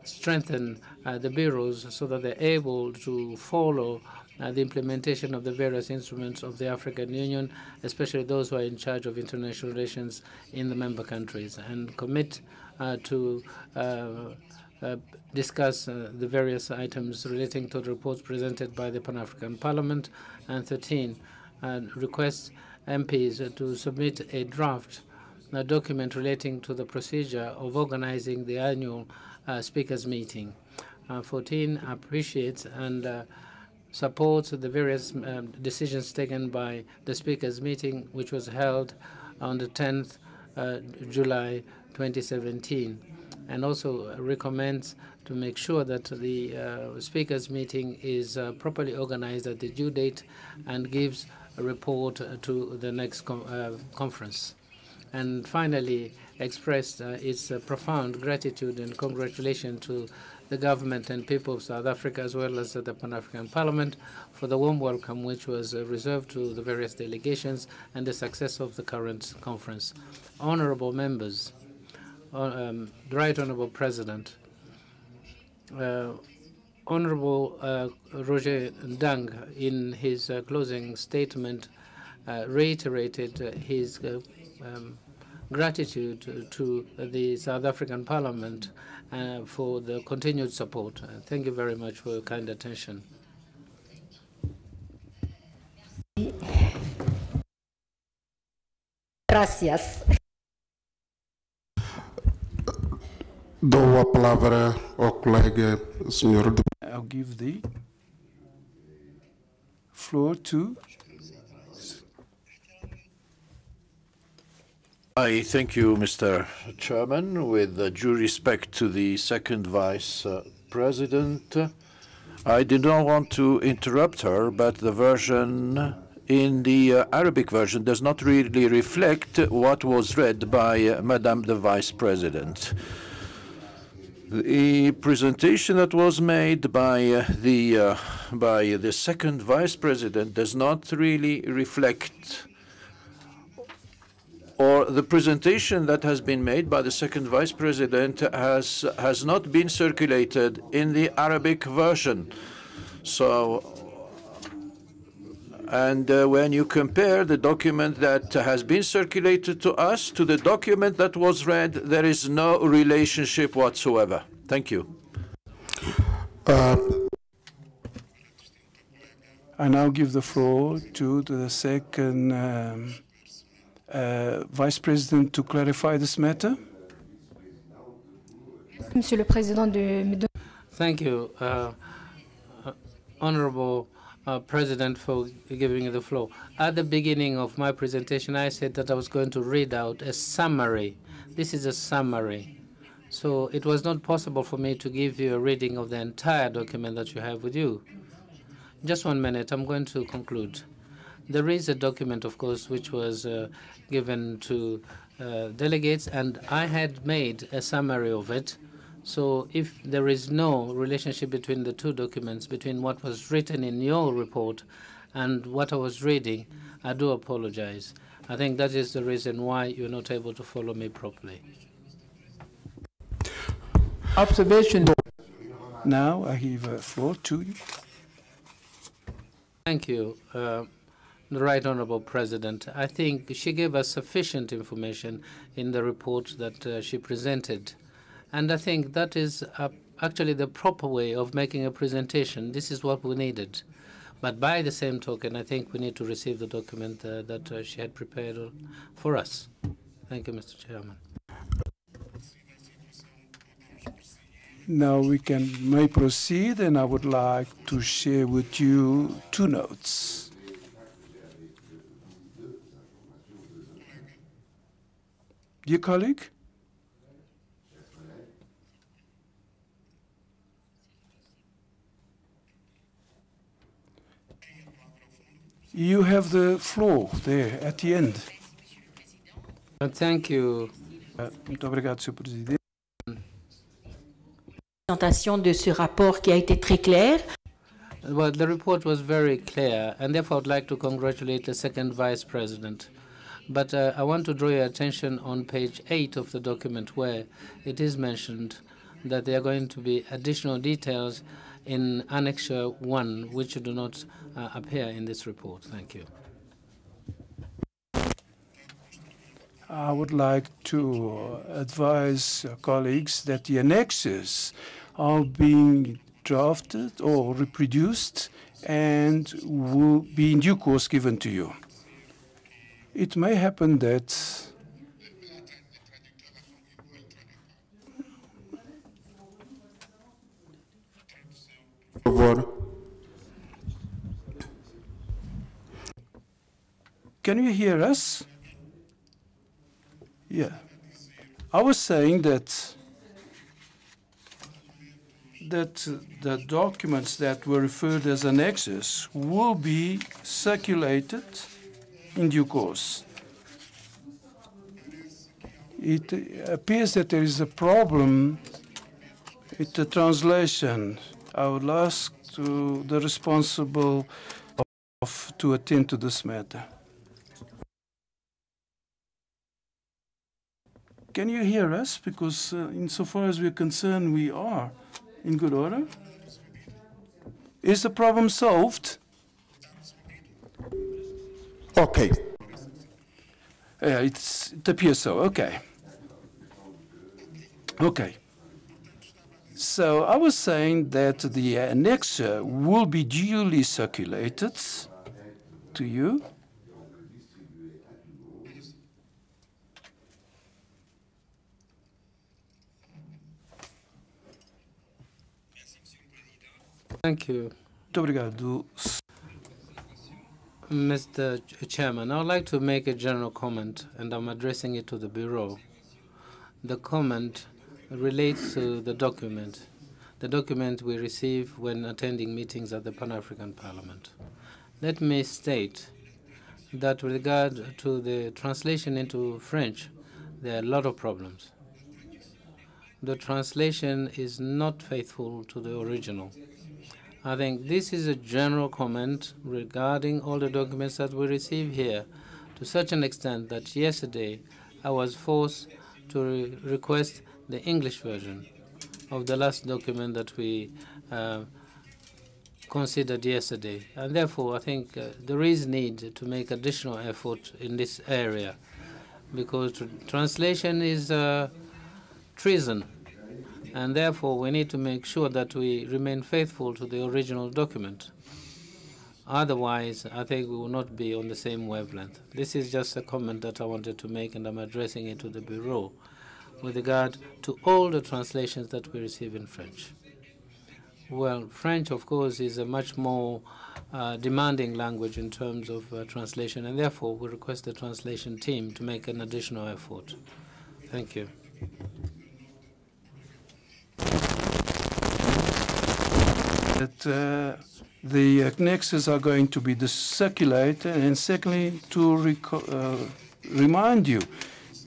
strengthen the bureaus so that they're able to follow the implementation of the various instruments of the African Union, especially those who are in charge of international relations in the member countries, and commit to discuss the various items relating to the reports presented by the Pan-African Parliament. And 13, request MPs to submit a draft document relating to the procedure of organizing the annual speakers meeting. 14, appreciates and supports the various decisions taken by the speakers meeting, which was held on the 10th July 2017, and also recommends to make sure that the speakers meeting is properly organized at the due date and gives a report to the next conference. and finally expressed its profound gratitude and congratulations to the government and people of South Africa, as well as the Pan-African Parliament, for the warm welcome which was reserved to the various delegations and the success of the current conference. Honorable members, the Right Honorable President, Honorable Roger Ndang, in his closing statement, reiterated his gratitude to the South African Parliament for the continued support. Thank you very much for your kind attention. Gracias. Dou a palavra ao colega Sr. I'll give the floor to. I thank you, Mr. Chairman. With due respect to the second Vice President, I did not want to interrupt her, but the version in the Arabic version does not really reflect what was read by Madame the Vice President. The presentation that was made by the second Vice President does not really reflect, or the presentation that has been made by the second Vice President has not been circulated in the Arabic version. So, and when you compare the document that has been circulated to us to the document that was read, there is no relationship whatsoever. Thank you. I now give the floor to the second Vice President to clarify this matter. Monsieur le Président Thank you, Honorable President, for giving me the floor. At the beginning of my presentation, I said that I was going to read out a summary. This is a summary. So it was not possible for me to give you a reading of the entire document that you have with you. Just 1 minute, I'm going to conclude. There is a document, of course, which was given to delegates, and I had made a summary of it. So if there is no relationship between the two documents, between what was written in your report and what I was reading, I do apologize. I think that is the reason why you're not able to follow me properly. Observation. Now I give the floor to you. Thank you, the Right Honorable President. I think she gave us sufficient information in the report that she presented. And I think that is actually the proper way of making a presentation. This is what we needed. But by the same token, I think we need to receive the document that she had prepared for us. Thank you, Mr. Chairman. Now we may proceed, and I would like to share with you 2 notes. Dear colleague, you have the floor there at the end. Thank you. Muito obrigado, Sr. Presidente. De ce rapport qui a été très clair. Well, the report was very clear, and therefore I'd like to congratulate the second Vice President. But I want to draw your attention on page 8 of the document, where it is mentioned that there are going to be additional details in Annex 1, which do not appear in this report. Thank you. I would like to advise colleagues that the annexes are being drafted or reproduced and will be in due course given to you. It may happen that Can you hear us? Yeah. I was saying that the documents that were referred as annexes will be circulated in due course. It appears that there is a problem with the translation. I would ask to the responsible to attend to this matter. Can you hear us? Because insofar as we're concerned, we are in good order. Is the problem solved? Okay. It appears so. Okay. Okay. So I was saying that the annexure will be duly circulated to you. Thank you. Mr. Chairman, I would like to make a general comment, and I'm addressing it to the Bureau. The comment relates to the document we receive when attending meetings at the Pan-African Parliament. Let me state that with regard to the translation into French, there are a lot of problems. The translation is not faithful to the original. I think this is a general comment regarding all the documents that we receive here, to such an extent that yesterday I was forced to request the English version of the last document that we considered yesterday. And therefore, I think there is need to make additional effort in this area, because translation is treason. And therefore, we need to make sure that we remain faithful to the original document. Otherwise, I think we will not be on the same wavelength. This is just a comment that I wanted to make, and I'm addressing it to the Bureau with regard to all the translations that we receive in French. Well, French, of course, is a much more demanding language in terms of translation, and therefore we request the translation team to make an additional effort. Thank you. That the annexes are going to be circulated, and secondly, to remind you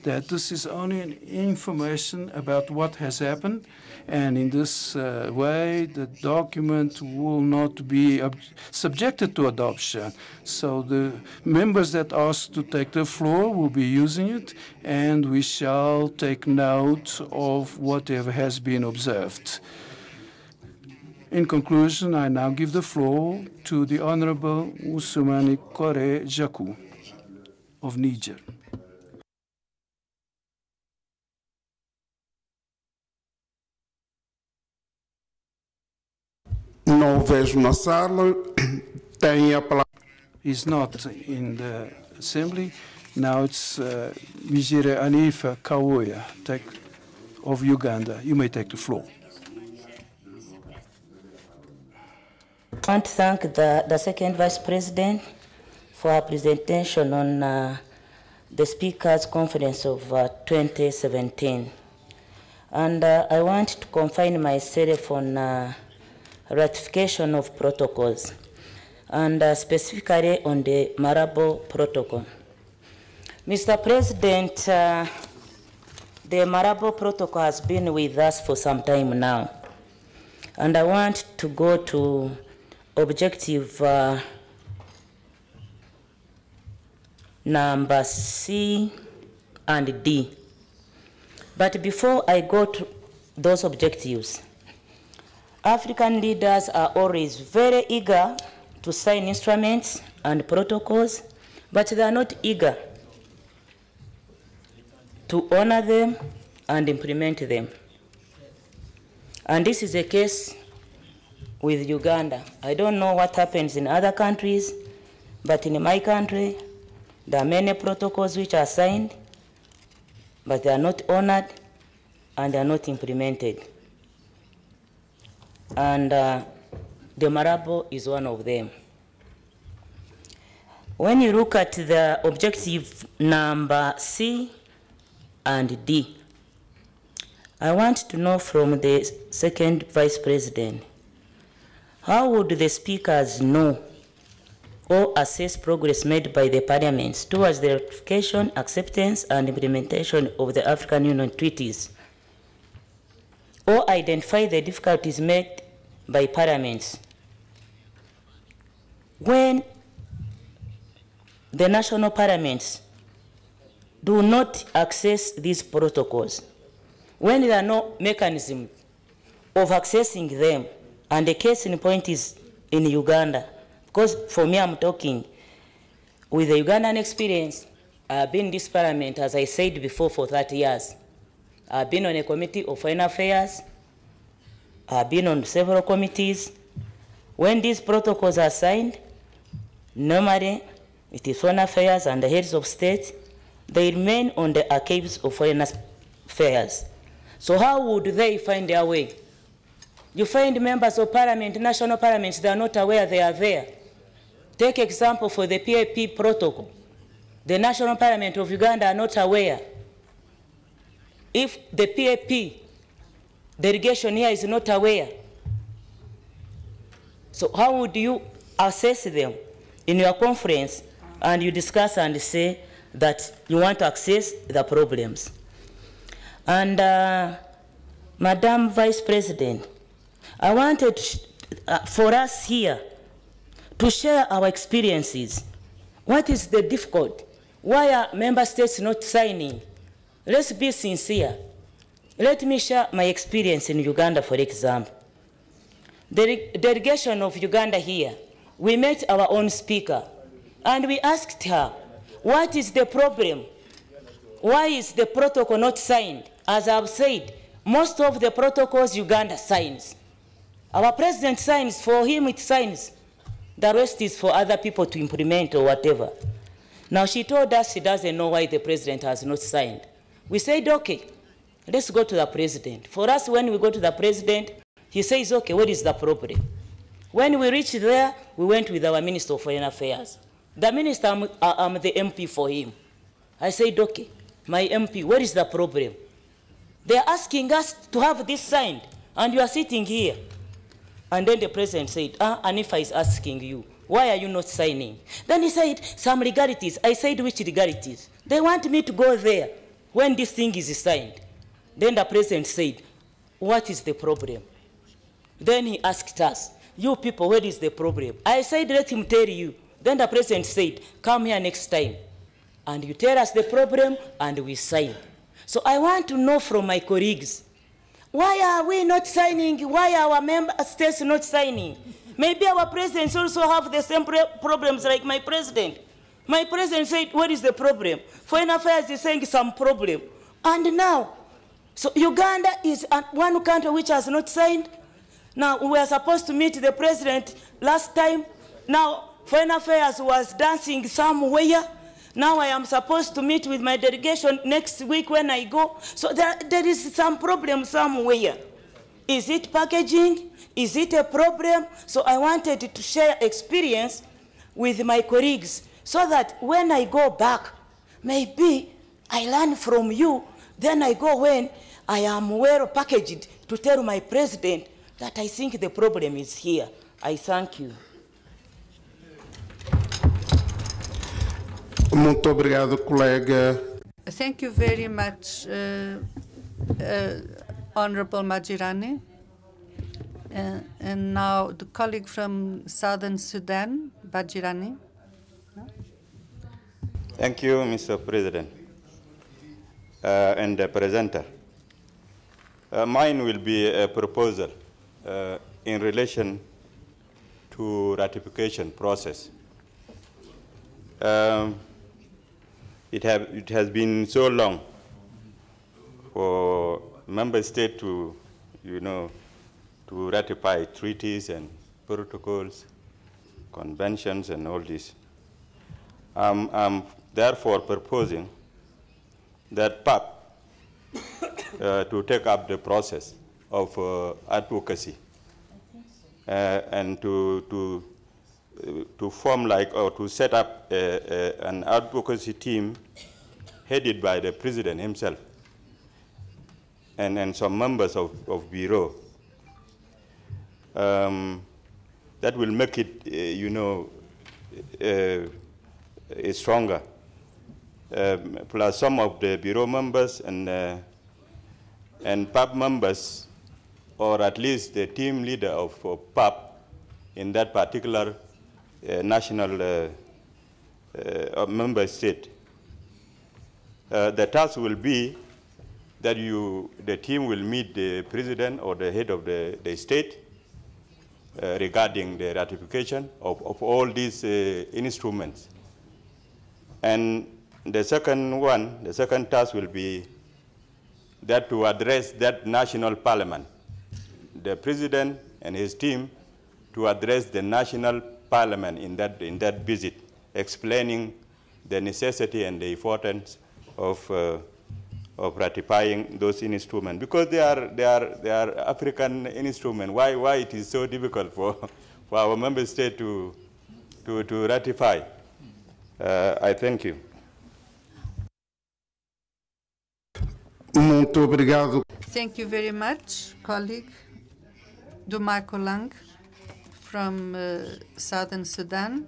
that this is only an information about what has happened, and in this way, the document will not be subjected to adoption. So the members that asked to take the floor will be using it, and we shall take note of whatever has been observed. In conclusion, I now give the floor to the Honorable Ousmane Kore Jaku of Niger. Não vejo na sala. Tem a palavra. He's not in the assembly. Now it's Mijire Anifa Kawoya of Uganda. You may take the floor. I want to thank the second Vice President for her presentation on the Speakers' Conference of 2017. And I want to confine myself on ratification of protocols, and specifically on the Malabo Protocol. Mr. President, the Malabo Protocol has been with us for some time now, and I want to go to objective number C and D. But before I go to those objectives, African leaders are always very eager to sign instruments and protocols, but they are not eager to honor them and implement them. And this is a case with Uganda. I don't know what happens in other countries, but in my country, there are many protocols which are signed, but they are not honored and they are not implemented. And the Malabo is one of them. When you look at the objective number C and D, I want to know from the second Vice President, how would the speakers know or assess progress made by the parliaments towards the ratification, acceptance, and implementation of the African Union treaties, or identify the difficulties made by parliaments when the national parliaments do not access these protocols, when there are no mechanism of accessing them, and the case in point is in Uganda, because for me I'm talking with the Ugandan experience. I've been in this parliament, as I said before, for 30 years. I've been on a committee of foreign affairs. I've been on several committees. When these protocols are signed, normally it is foreign affairs and the heads of state, they remain on the archives of foreign affairs. So how would they find their way? You find members of parliament, national parliaments, they are not aware they are there. Take example for the PAP protocol. The national parliament of Uganda are not aware. If the PAP delegation here is not aware, so how would you assess them in your conference and you discuss and say that you want to access the problems? And Madam Vice President, I wanted for us here to share our experiences. What is the difficulty? Why are member states not signing? Let's be sincere. Let me share my experience in Uganda, for example. The delegation of Uganda here, we met our own speaker, and we asked her, what is the problem? Why is the protocol not signed? As I've said, most of the protocols Uganda signs. Our president signs, for him it signs. The rest is for other people to implement or whatever. Now she told us she doesn't know why the president has not signed. We said, okay, let's go to the president. For us, when we go to the president, he says, okay, what is the problem? When we reached there, we went with our Minister of Foreign Affairs. The minister, I'm the MP for him. I said, okay, my MP, what is the problem? They are asking us to have this signed, and you are sitting here. And then the president said, Anifa is asking you, why are you not signing? Then he said, some legalities. I said, which legalities? They want me to go there when this thing is signed. Then the president said, what is the problem? Then he asked us, you people, what is the problem? I said, let him tell you. Then the president said, come here next time, and you tell us the problem, and we sign. So I want to know from my colleagues, why are we not signing? Why are our member states not signing? Maybe our presidents also have the same problems like my president. My president said, what is the problem? Foreign Affairs is saying some problem. And now, so Uganda is one country which has not signed. Now, we were supposed to meet the president last time. Now, Foreign Affairs was dancing somewhere. Now I am supposed to meet with my delegation next week when I go. So there is some problem somewhere. Is it packaging? Is it a problem? So I wanted to share experience with my colleagues so that when I go back, maybe I learn from you. Then I go when I am well packaged to tell my president that I think the problem is here. I thank you. Muito obrigado, colega. Thank you very much, Honorable Majirani. And now the colleague from Southern Sudan, Bajirani. Thank you, Mr. President, and the presenter. Mine will be a proposal in relation to ratification process. It has been so long for member states to, to ratify treaties and protocols, conventions, and all this. I'm therefore proposing that PAC to take up the process of advocacy and to form or to set up an advocacy team headed by the president himself and some members of bureau. That will make it, is stronger. Plus some of the bureau members and PAP members, or at least the team leader of PAP in that particular national member state. The task will be that the team will meet the president or the head of the state regarding the ratification of all these instruments. And the second task will be that to address that national parliament, the president and his team to address the national parliament in that visit, explaining the necessity and the importance of ratifying those instruments, because they are African instruments. Why it is so difficult for our member state to ratify? I thank you. Muito obrigado. Thank you very much, colleague Dumako Lang from Southern Sudan.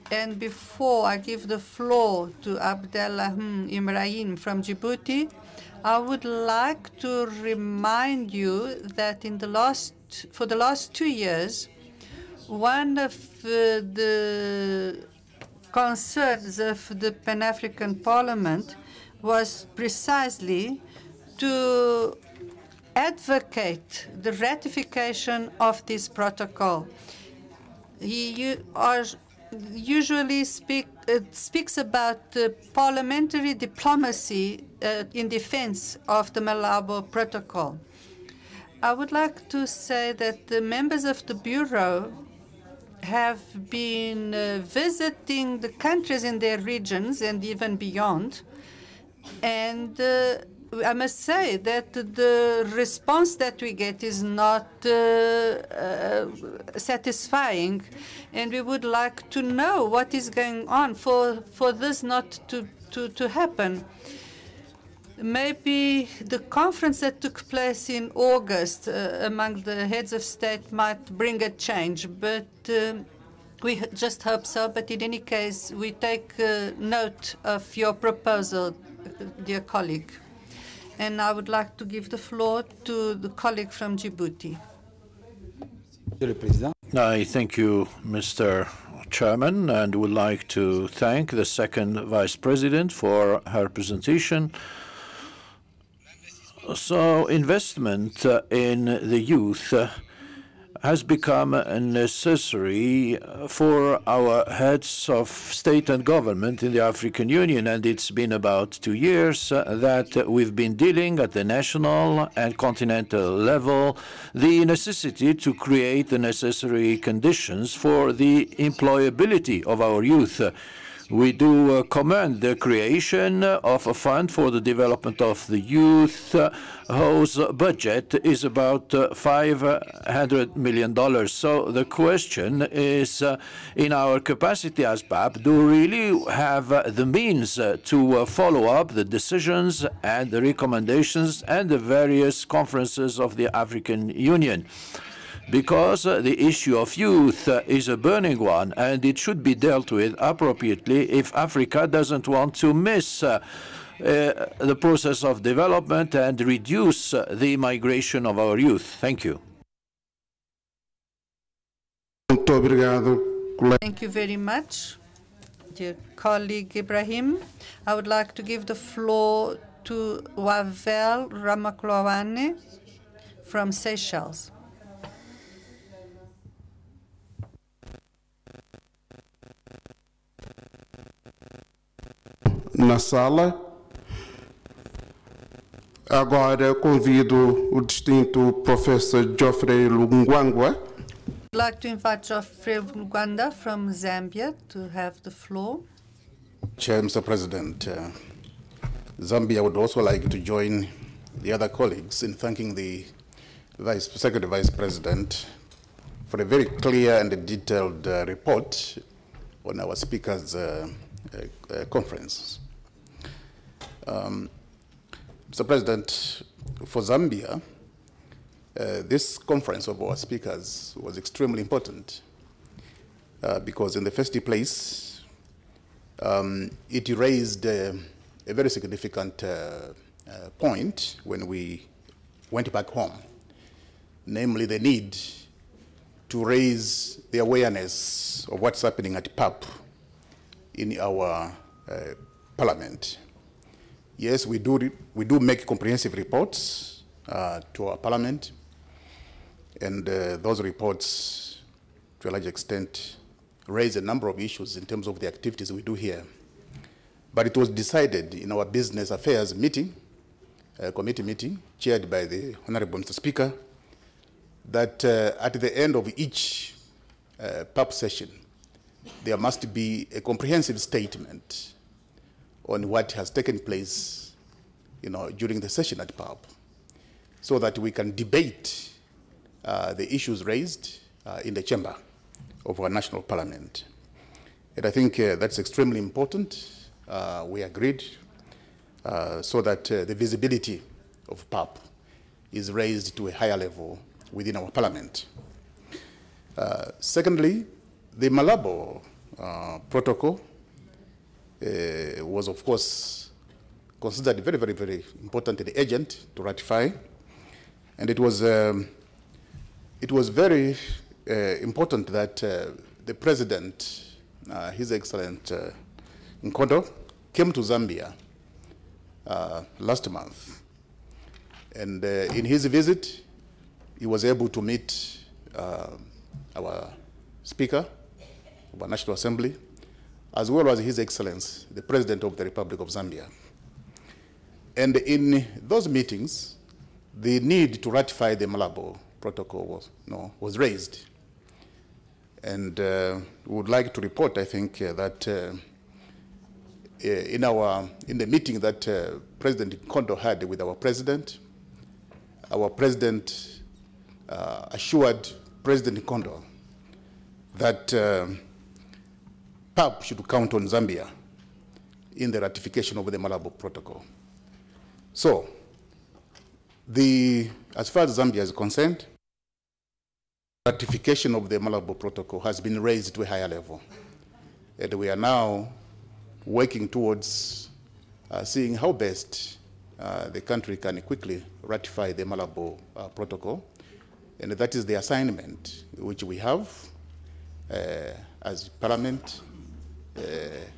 And before I give the floor to Abdelrahim Ibrahim from Djibouti, I would like to remind you that for the last 2 years, one of the concerns of the Pan-African Parliament was precisely to advocate the ratification of this protocol. He usually speaks about parliamentary diplomacy in defense of the Malabo Protocol. I would like to say that the members of the Bureau have been visiting the countries in their regions and even beyond. And I must say that the response that we get is not satisfying, and we would like to know what is going on for this not to happen. Maybe the conference that took place in August among the heads of state might bring a change, but we just hope so. But in any case, we take note of your proposal, dear colleague. And I would like to give the floor to the colleague from Djibouti. I thank you, Mr. Chairman, and would like to thank the second Vice President for her presentation. So, investment in the youth has become necessary for our heads of state and government in the African Union, and it's been about 2 years that we've been dealing at the national and continental level the necessity to create the necessary conditions for the employability of our youth. We do commend the creation of a fund for the development of the youth, whose budget is about $500 million. So the question is, in our capacity as PAP, do we really have the means to follow up the decisions and the recommendations and the various conferences of the African Union? Because the issue of youth is a burning one, and it should be dealt with appropriately if Africa doesn't want to miss the process of development and reduce the migration of our youth. Thank you. Thank you very much, dear colleague Ibrahim. I would like to give the floor to Wavel Ramaklowane from Seychelles. Na sala. Agora convido o distinto professor Geoffrey Lungwangwa. I'd like to invite Geoffrey Lungwanda from Zambia to have the floor. Chair, Mr. President, Zambia would also like to join the other colleagues in thanking the Secretary Vice President for a very clear and detailed report on our speakers' conference. Mr. President, for Zambia, this conference of our speakers was extremely important because in the first place, it raised a very significant point when we went back home, namely the need to raise the awareness of what's happening at PAP in our parliament. Yes, we do make comprehensive reports to our parliament, and those reports, to a large extent, raise a number of issues in terms of the activities we do here. But it was decided in our business affairs meeting, committee meeting, chaired by the Honorable Mr. Speaker, that at the end of each PAP session, there must be a comprehensive statement on what has taken place, during the session at PAP, so that we can debate the issues raised in the chamber of our national parliament. And I think that's extremely important. We agreed so that the visibility of PAP is raised to a higher level within our parliament. Secondly, the Malabo Protocol was, of course, considered very, very, very important and urgent to ratify. And it was very important that the President, His Excellency Nkondo, came to Zambia last month. And in his visit, he was able to meet our Speaker of our National Assembly, as well as His Excellency, the President of the Republic of Zambia. And in those meetings, the need to ratify the Malabo Protocol was raised. And we would like to report, I think, that in the meeting that President Nkondo had with our President assured President Nkondo that PAP should count on Zambia in the ratification of the Malabo Protocol. So, as far as Zambia is concerned, ratification of the Malabo Protocol has been raised to a higher level. And we are now working towards seeing how best the country can quickly ratify the Malabo Protocol. And that is the assignment which we have as Parliament,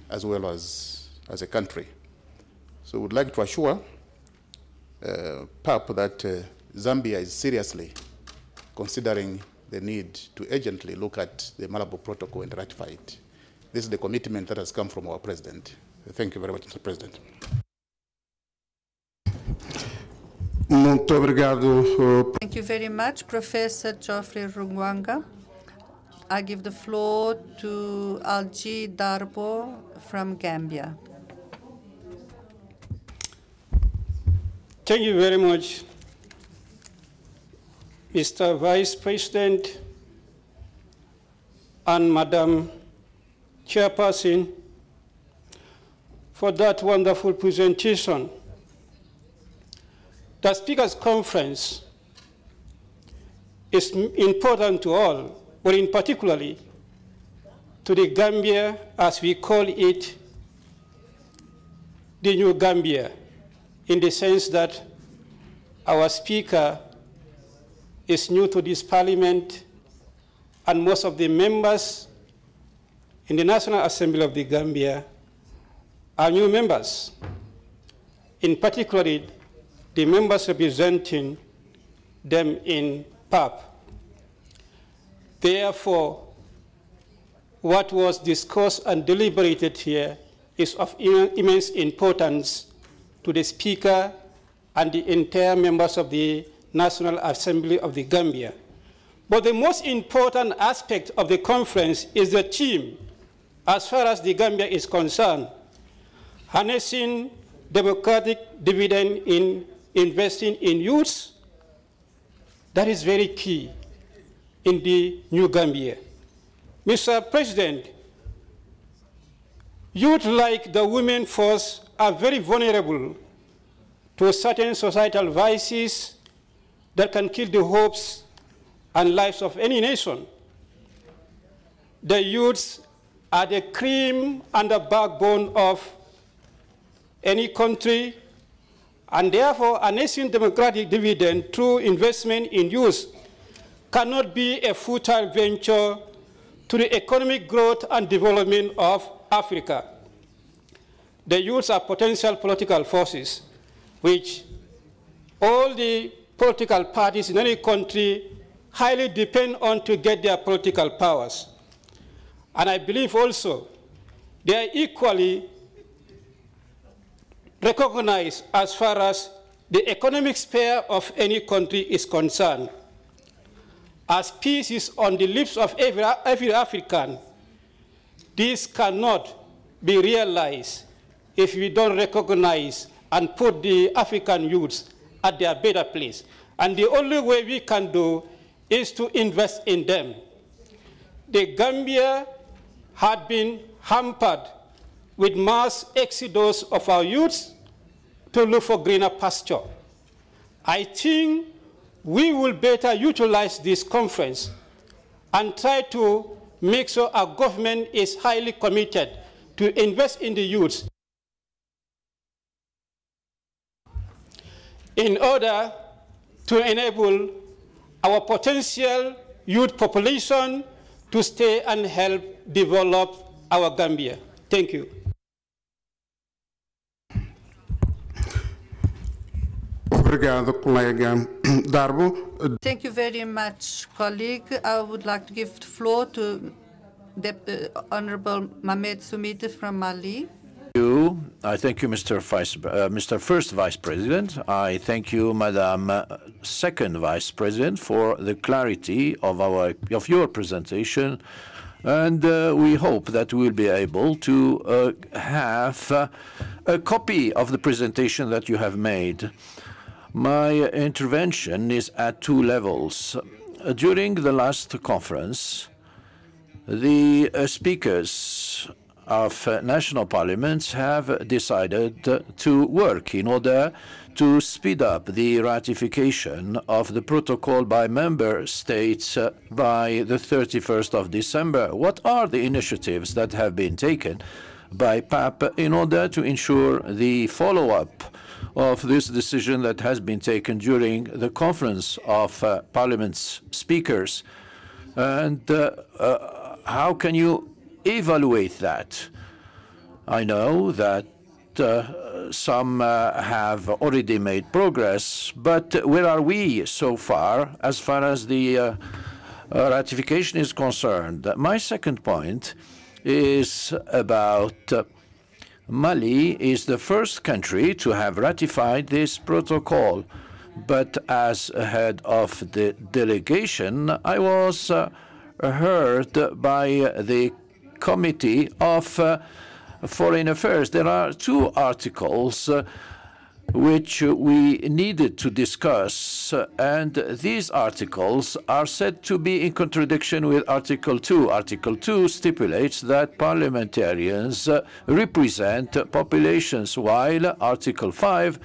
as well as a country. So we would like to assure PAP that Zambia is seriously considering the need to urgently look at the Malabo Protocol and ratify it. This is the commitment that has come from our President. Thank you very much, Mr. President. Muito obrigado. Thank you very much, Professor Geoffrey Rungwanga. I give the floor to Algie Darbo from Gambia. Thank you very much, Mr. Vice President and Madam Chairperson, for that wonderful presentation. The Speakers' Conference is important to all, but in particularly to the Gambia, as we call it, the New Gambia, in the sense that our Speaker is new to this Parliament, and most of the members in the National Assembly of the Gambia are new members, in particular the members representing them in PAP. Therefore, what was discussed and deliberated here is of immense importance to the Speaker and the entire members of the National Assembly of the Gambia. But the most important aspect of the conference is the theme, as far as the Gambia is concerned, harnessing democratic dividend in investing in youths. That is very key in the New Gambia. Mr. President, youth like the women force are very vulnerable to certain societal vices that can kill the hopes and lives of any nation. the youths are the cream and the backbone of any country, and therefore a nation's democratic dividend through investment in youth cannot be a futile venture to the economic growth and development of Africa. The youths are potential political forces, which all the political parties in any country highly depend on to get their political powers. And I believe also they are equally recognized as far as the economic sphere of any country is concerned. As peace is on the lips of every African, this cannot be realized if we don't recognize and put the African youths at their better place. And the only way we can do is to invest in them. The Gambia had been hampered with mass exodus of our youths to look for greener pasture. I think we will better utilize this conference and try to make sure our government is highly committed to invest in the youths in order to enable our potential youth population to stay and help develop our Gambia. Thank you. Obrigado, colega Darbo. Thank you very much, colleague. I would like to give the floor to the Honorable Mamed Soumite from Mali. I thank you, Mr. First Vice President. I thank you, Madam Second Vice President, for the clarity of your presentation, and we hope that we'll be able to have a copy of the presentation that you have made. My intervention is at two levels. During the last conference, the speakers of national parliaments have decided to work in order to speed up the ratification of the protocol by member states by the 31st of December. What are the initiatives that have been taken by PAP in order to ensure the follow-up of this decision that has been taken during the conference of parliament's speakers? And how can you evaluate that? I know that some have already made progress, but where are we so far as the ratification is concerned? My second point is about Mali is the first country to have ratified this protocol, but as head of the delegation, I was heard by the Committee of Foreign Affairs. There are two articles which we needed to discuss, and these articles are said to be in contradiction with Article 2. Article 2 stipulates that parliamentarians represent populations, while Article 5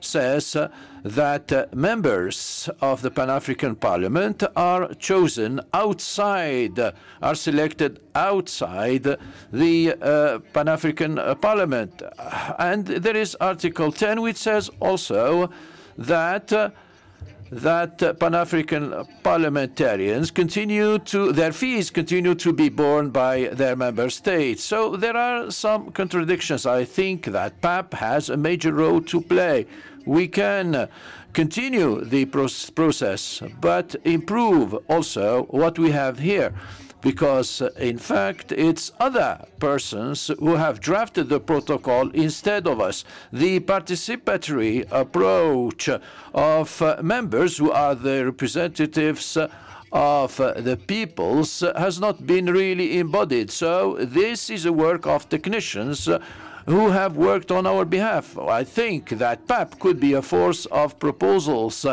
says that members of the Pan-African Parliament are chosen outside, are selected outside the Pan-African Parliament. And there is Article 10, which says also that Pan-African parliamentarians their fees continue to be borne by their member states. So there are some contradictions. I think that PAP has a major role to play. We can continue the process, but improve also what we have here, because in fact it's other persons who have drafted the protocol instead of us. The participatory approach of members who are the representatives of the peoples has not been really embodied. So this is a work of technicians who have worked on our behalf. I think that PAP could be a force of proposals,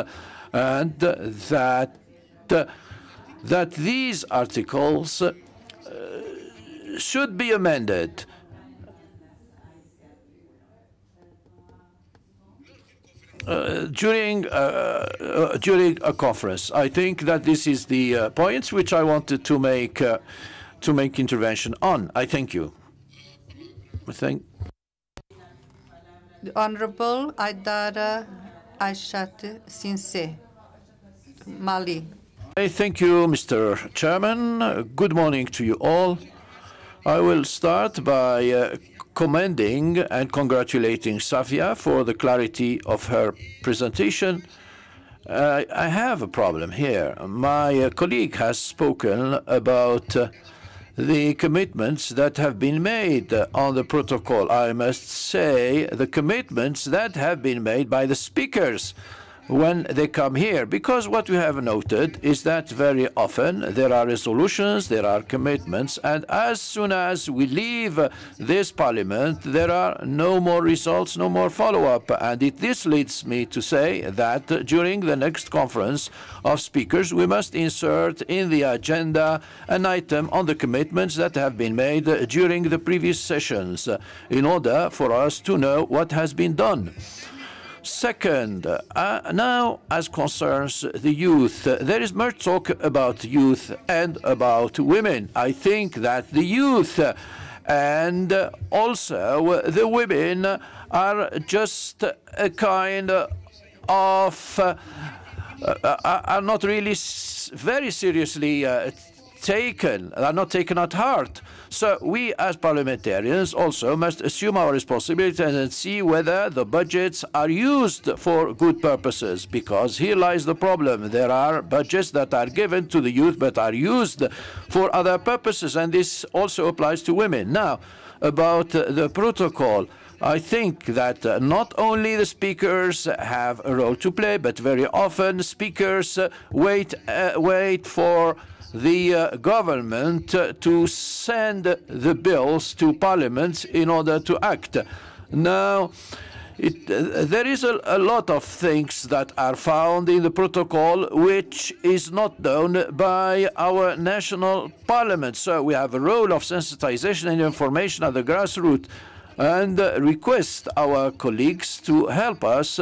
and that these articles should be amended. During a conference. I think that this is the points which I wanted to make to make intervention on. I thank you. The Honorable Aidara Aishat Sinse, Mali. Thank you, Mr. Chairman. Good morning to you all. I will start by commending and congratulating Safia for the clarity of her presentation. I have a problem here. My colleague has spoken about the commitments that have been made on the protocol. I must say the commitments that have been made by the speakers when they come here, because what we have noted is that very often there are resolutions, there are commitments, and as soon as we leave this parliament, there are no more results, no more follow-up. And this leads me to say that during the next conference of speakers, we must insert in the agenda an item on the commitments that have been made during the previous sessions in order for us to know what has been done. Second, now as concerns the youth, there is much talk about youth and about women. I think that the youth and also the women are just a kind of are not really very seriously taken, are not taken at heart. So we as parliamentarians also must assume our responsibility and see whether the budgets are used for good purposes, because here lies the problem. There are budgets that are given to the youth but are used for other purposes, and this also applies to women. Now, about the protocol, I think that not only the speakers have a role to play, but very often speakers wait for the government to send the bills to Parliament in order to act. Now, there is a lot of things that are found in the protocol which is not done by our national parliament. So we have a role of sensitization and information at the grassroots, and request our colleagues to help us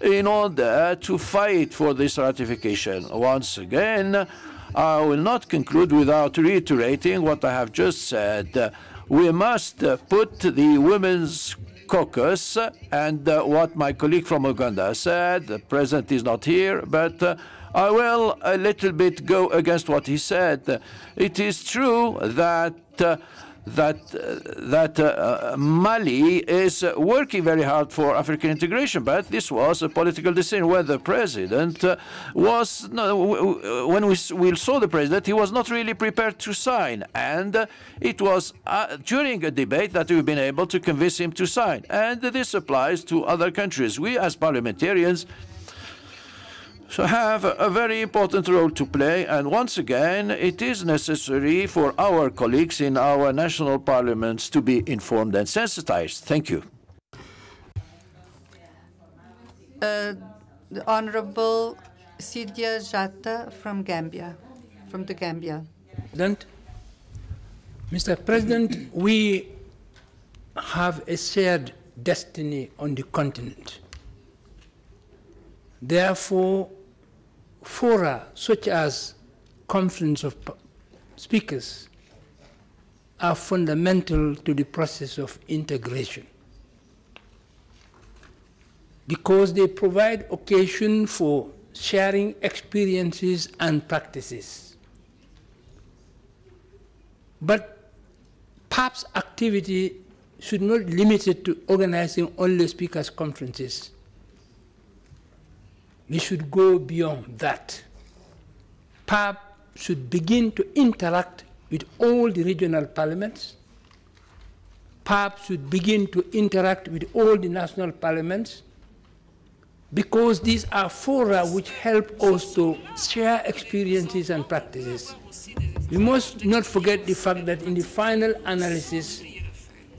in order to fight for this ratification. Once again, I will not conclude without reiterating what I have just said. We must put the Women's Caucus and what my colleague from Uganda said. The president is not here, but I will a little bit go against what he said. It is true that Mali is working very hard for African integration, but this was a political decision where the president was, when we saw the president, he was not really prepared to sign. And it was during a debate that we've been able to convince him to sign. And this applies to other countries. We as parliamentarians have a very important role to play, and once again, it is necessary for our colleagues in our national parliaments to be informed and sensitized. Thank you. The Honorable Sidia Jatta from Gambia, from the Gambia. Mr. President, we have a shared destiny on the continent. Therefore, fora such as Conference of Speakers are fundamental to the process of integration, because they provide occasion for sharing experiences and practices. But perhaps activity should not be limited to organizing only speakers' conferences. We should go beyond that. PAP should begin to interact with all the regional parliaments. PAP should begin to interact with all the national parliaments, because these are fora which help us to share experiences and practices. We must not forget the fact that in the final analysis,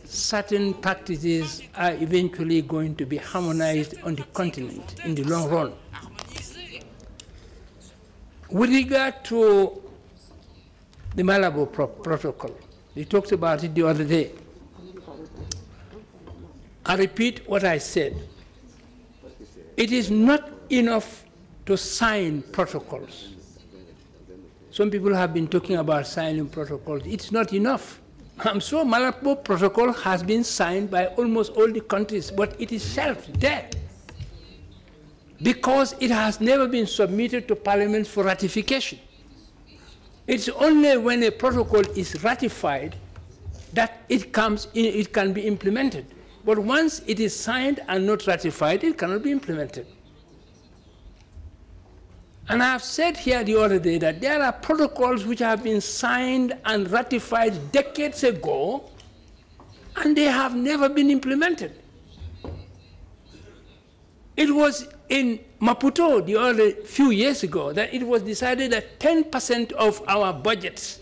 certain practices are eventually going to be harmonized on the continent in the long run. With regard to the Malabo Protocol, we talked about it the other day. I repeat what I said. It is not enough to sign protocols. some people have been talking about signing protocols. It's not enough. I'm sure Malabo Protocol has been signed by almost all the countries, but it is shelved there because it has never been submitted to Parliament for ratification. It's only when a protocol is ratified that it can be implemented. But once it is signed and not ratified, it cannot be implemented. And I have said here the other day that there are protocols which have been signed and ratified decades ago, and they have never been implemented. It was in Maputo the other few years ago that it was decided that 10% of our budgets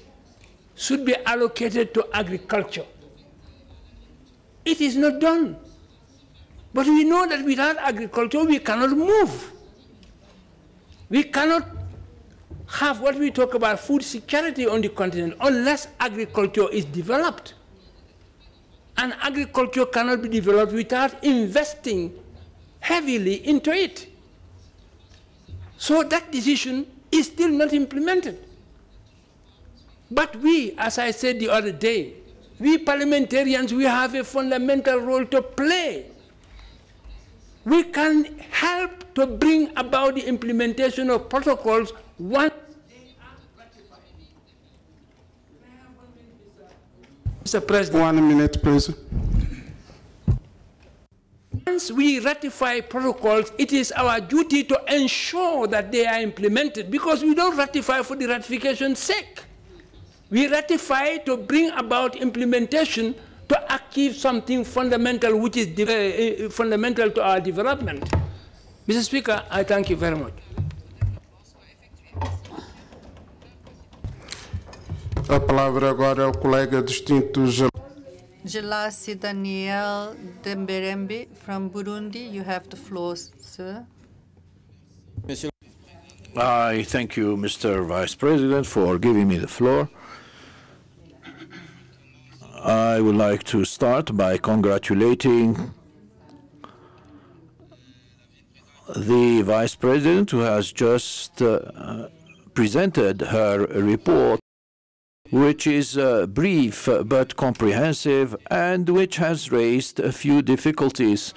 should be allocated to agriculture. It is not done. But we know that without agriculture, we cannot move. We cannot have what we talk about food security on the continent unless agriculture is developed. And agriculture cannot be developed without investing heavily into it. So that decision is still not implemented. But we, as I said the other day, we parliamentarians, we have a fundamental role to play. We can help to bring about the implementation of protocols once they are ratified. Mr. President. 1 minute, please. Once we ratify protocols, it is our duty to ensure that they are implemented, because we don't ratify for the ratification's sake. We ratify to bring about implementation to achieve something fundamental, which is fundamental to our development. Mr. Speaker, I thank you very much. A palavra agora ao colega distinto Gelasi Daniel Demberembi from Burundi. You have the floor, sir. I thank you, Mr. Vice President, for giving me the floor. I would like to start by congratulating the Vice President, who has just presented her report, which is brief but comprehensive and which has raised a few difficulties,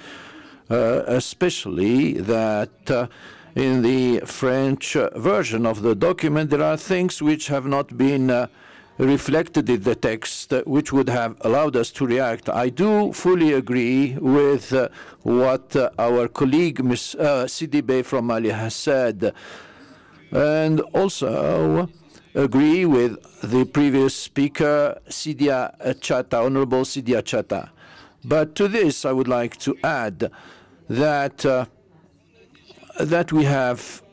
especially that in the French version of the document there are things which have not been reflected in the text, which would have allowed us to react. I do fully agree with what our colleague Ms. Sidibé from Mali has said, and also agree with the previous speaker, Sidia Chata, Honorable Sidia Chata. But to this, I would like to add that that we have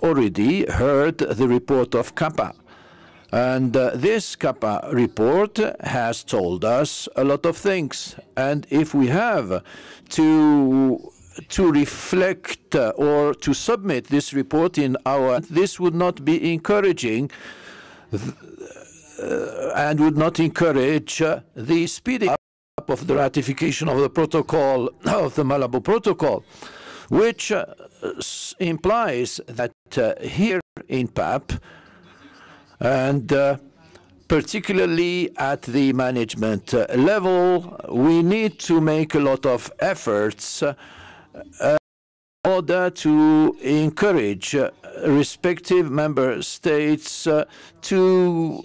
already heard the report of CAPA. And this CAPA report has told us a lot of things. And if we have to reflect or to submit this report in this would not be encouraging and would not encourage the speeding up of the ratification of the protocol, of the Malabo Protocol, which implies that here in PAP, and particularly at the management level, we need to make a lot of efforts in order to encourage respective member states to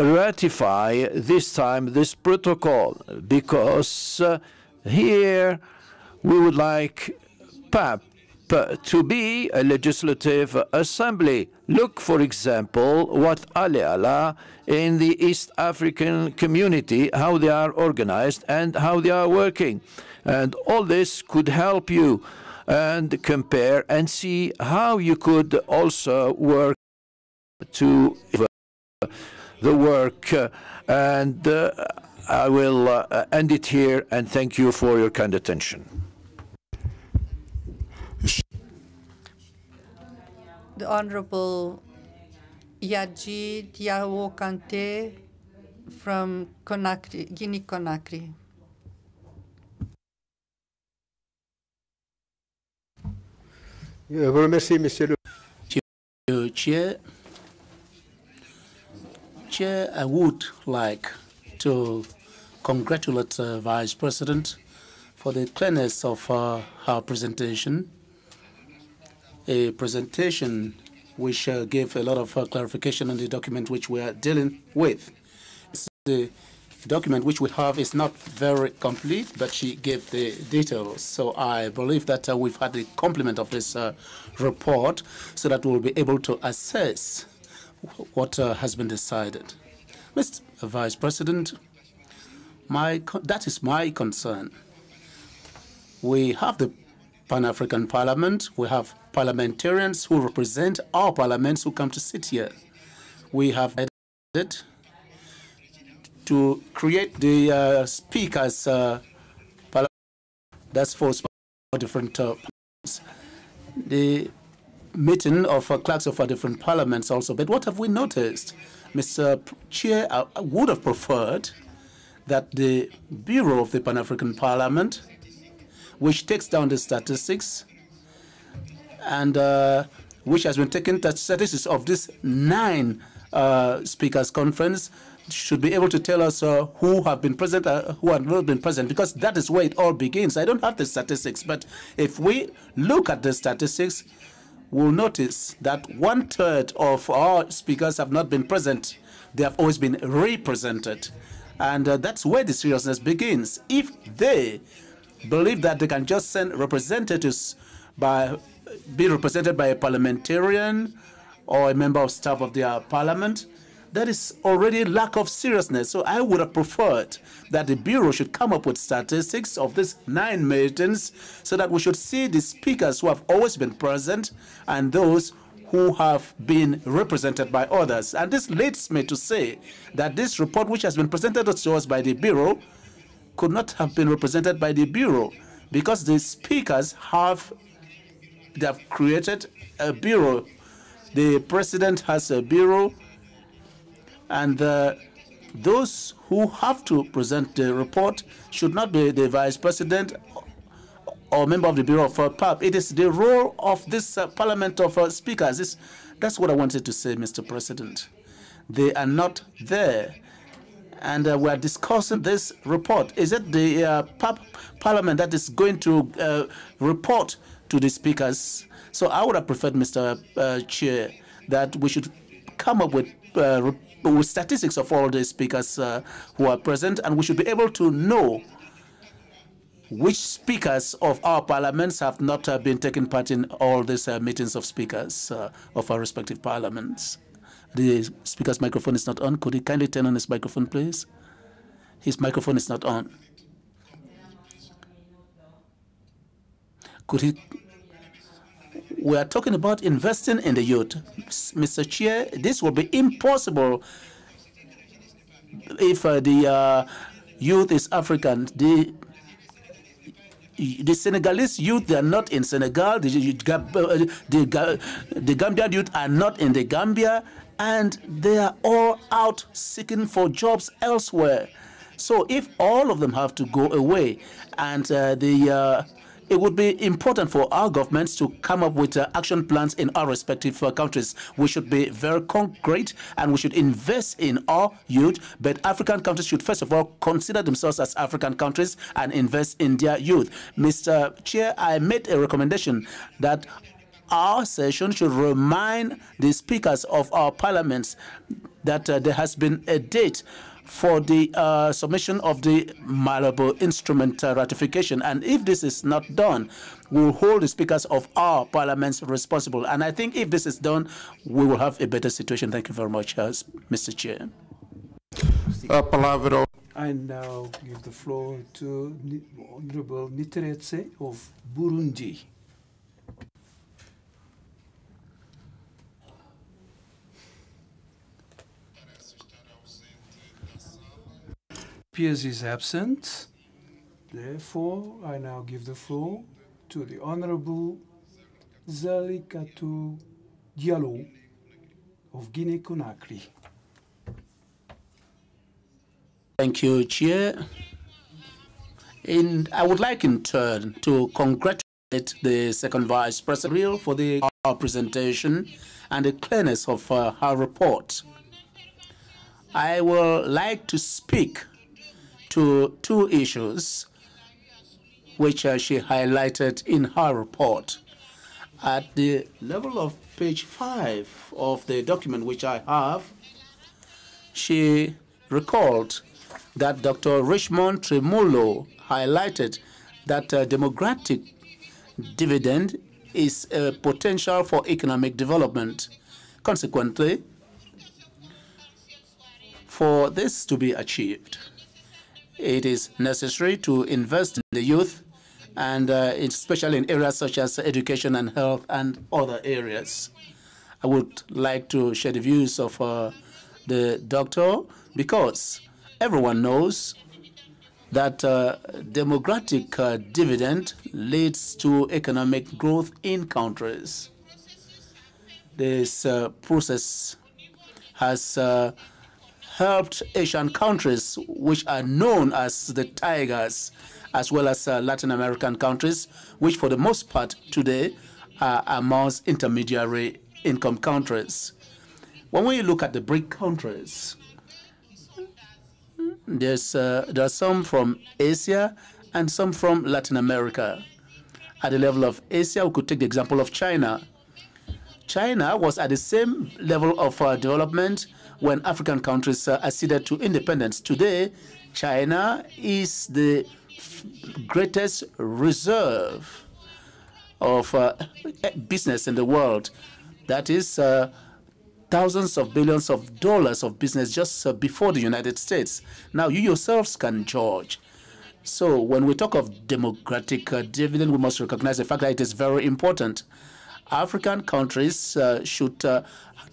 ratify this time this protocol, because here we would like PAP to be a legislative assembly. Look, for example, what Aleala in the East African community, how they are organized and how they are working. And all this could help you and compare and see how you could also work to the work. And I will end it here and thank you for your kind attention. The Honorable Yaji Diawo Kante from Conakry, Guinea-Conakry. Je vous remercie, Monsieur le Chair. Chair, I would like to congratulate Vice President for the clearness of her presentation, a presentation which gave a lot of clarification on the document which we are dealing with. The document which we have is not very complete, but she gave the details. So I believe that we've had the complement of this report so that we'll be able to assess what has been decided. Mr. Vice President, that is my concern. We have the Pan-African Parliament. We have parliamentarians who represent our parliaments who come to sit here. We have decided to create the speakers. That's for different parliaments. The meeting of clerks of different parliaments also. But what have we noticed? Mr. Chair, I would have preferred that the Bureau of the Pan-African Parliament, which takes down the statistics and which has been taking the statistics of this 9 speakers conference, should be able to tell us who have been present, who have not been present, because that is where it all begins. I don't have the statistics, but if we look at the statistics, we'll notice that 1/3 of our speakers have not been present. They have always been represented. And that's where the seriousness begins. If they believe that they can just send representatives be represented by a parliamentarian or a member of staff of their parliament, that is already lack of seriousness. So I would have preferred that the Bureau should come up with statistics of these 9 meetings so that we should see the speakers who have always been present and those who have been represented by others. And this leads me to say that this report, which has been presented to us by the Bureau, could not have been represented by the Bureau because the speakers they have created a Bureau. The President has a Bureau, and those who have to present the report should not be the Vice President or member of the Bureau of PAP. It is the role of this Parliament of Speakers. That's what I wanted to say, Mr. President. They are not there. And we are discussing this report. Is it the PAP Parliament that is going to report to the speakers? So I would have preferred, Mr. Chair, that we should come up with statistics of all the speakers who are present, and we should be able to know which speakers of our parliaments have not been taking part in all these meetings of speakers of our respective parliaments. The speaker's microphone is not on. Could he kindly turn on his microphone, please? His microphone is not on. Could he? We are talking about investing in the youth. Mr. Chair, this will be impossible if the youth is African. The Senegalese youth, they are not in Senegal. The Gambian youth are not in the Gambia, and they are all out seeking for jobs elsewhere. So if all of them have to go away, and it would be important for our governments to come up with action plans in our respective countries. We should be very concrete, and we should invest in our youth. But African countries should first of all consider themselves as African countries and invest in their youth. Mr. Chair, I made a recommendation that our session should remind the speakers of our parliaments that there has been a date for the submission of the Malabo instrument ratification. And if this is not done, we'll hold the speakers of our parliaments responsible. And I think if this is done, we will have a better situation. Thank you very much, Mr. Chair. I now give the floor to Honorable Niteretse of Burundi. Piers is absent. Therefore, I now give the floor to the Honorable Zalikatu Diallo of Guinea-Conakry. Thank you, Chair. And I would like in turn to congratulate the second Vice President for the presentation and the clearness of her report. I would like to speak to two issues which she highlighted in her report. At the level of page 5 of the document which I have, she recalled that Dr. Richmond Tremulo highlighted that democratic dividend is a potential for economic development. Consequently, for this to be achieved, it is necessary to invest in the youth, and especially in areas such as education and health and other areas. I would like to share the views of the doctor, because everyone knows that democratic dividend leads to economic growth in countries. This process has helped Asian countries, which are known as the tigers, as well as Latin American countries, which for the most part today are amongst intermediary income countries. When we look at the BRIC countries, there are some from Asia and some from Latin America. At the level of Asia, we could take the example of China. China was at the same level of development when African countries acceded to independence. Today, China is the greatest reserve of business in the world. That is thousands of billions of dollars of business just before the United States. Now, you yourselves can judge. So when we talk of democratic dividend, we must recognize the fact that it is very important. African countries should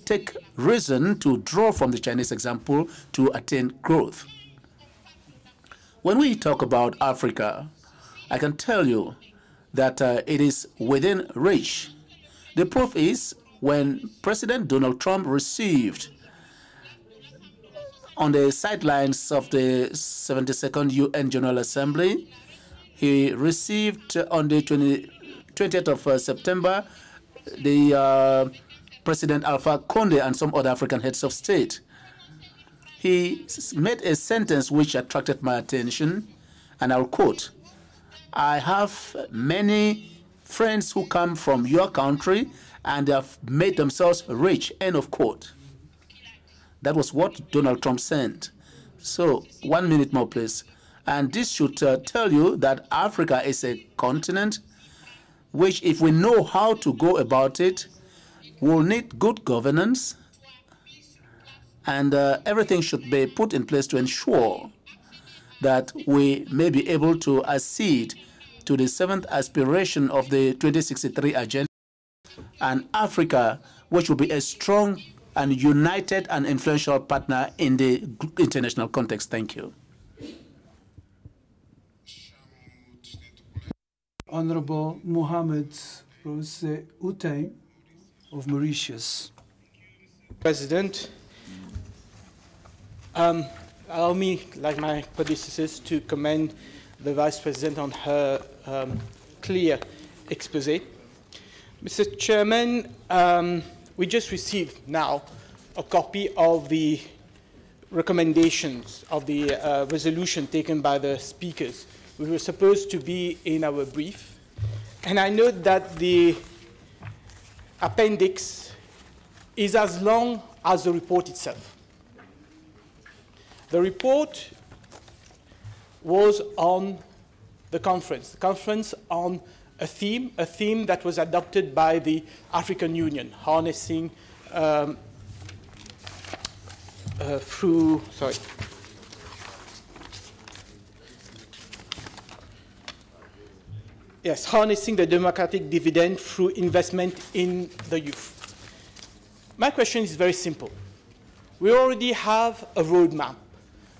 take reason to draw from the Chinese example to attain growth. When we talk about Africa, I can tell you that it is within reach. The proof is when President Donald Trump received on the sidelines of the 72nd UN General Assembly, he received on the 20th of September the President Alpha Conde and some other African heads of state. He made a sentence which attracted my attention, and I'll quote, "I have many friends who come from your country and they have made themselves rich," end of quote. That was what Donald Trump said. So 1 minute more, please. And this should tell you that Africa is a continent which, if we know how to go about it, will need good governance, and everything should be put in place to ensure that we may be able to accede to the 7th aspiration of the 2063 agenda, and Africa, which will be a strong and united and influential partner in the international context. Thank you. Honorable Mohamed Rose Utain of Mauritius. President, allow me, like my predecessors, to commend the Vice President on her clear expose. Mr. Chairman, we just received now a copy of the recommendations of the resolution taken by the speakers. We were supposed to be in our brief, and I note that the appendix is as long as the report itself. The report was on the conference on a theme that was adopted by the African Union, harnessing harnessing the democratic dividend through investment in the youth. My question is very simple. We already have a roadmap.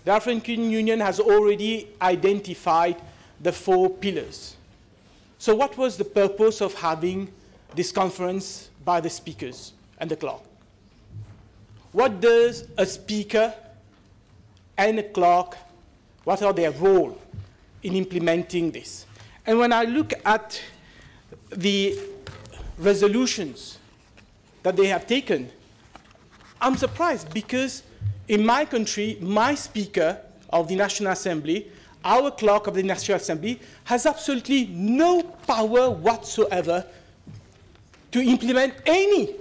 The African Union has already identified the 4 pillars. So what was the purpose of having this conference by the speakers and the clerk? What does a speaker and a clerk, what are their role in implementing this? And when I look at the resolutions that they have taken, I'm surprised because in my country, my Speaker of the National Assembly, our clerk of the National Assembly, has absolutely no power whatsoever to implement any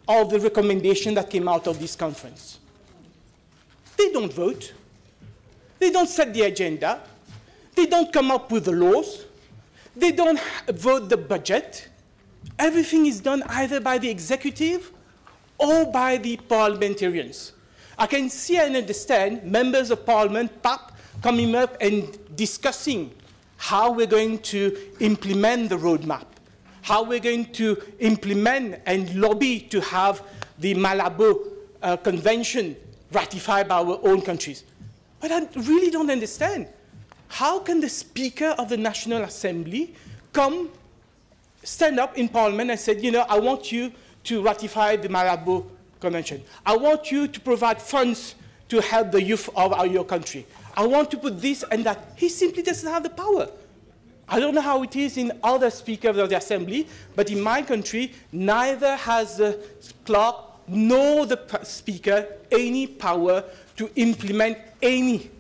of the recommendations that came out of this conference. They don't vote. They don't set the agenda. They don't come up with the laws. They don't vote the budget. Everything is done either by the executive or by the parliamentarians. I can see and understand members of parliament, PAP, coming up and discussing how we're going to implement the roadmap, how we're going to implement and lobby to have the Malabo Convention ratified by our own countries. But I really don't understand. How can the Speaker of the National Assembly stand up in Parliament and say, you know, I want you to ratify the Malabo Convention. I want you to provide funds to help the youth of your country. I want to put this and that. He simply doesn't have the power. I don't know how it is in other speakers of the Assembly, but in my country, neither has the clerk nor the Speaker any power to implement any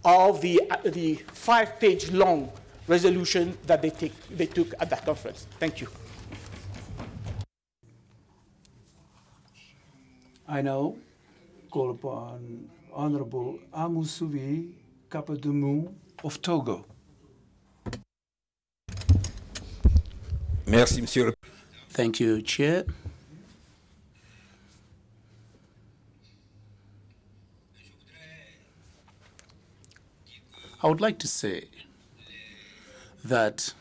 of the 5-page long resolution that they took at that conference. Thank you. I now call upon Honorable Amusuvi Kapadumu of Togo. Merci, Monsieur. Thank you, Chair. I would like to say that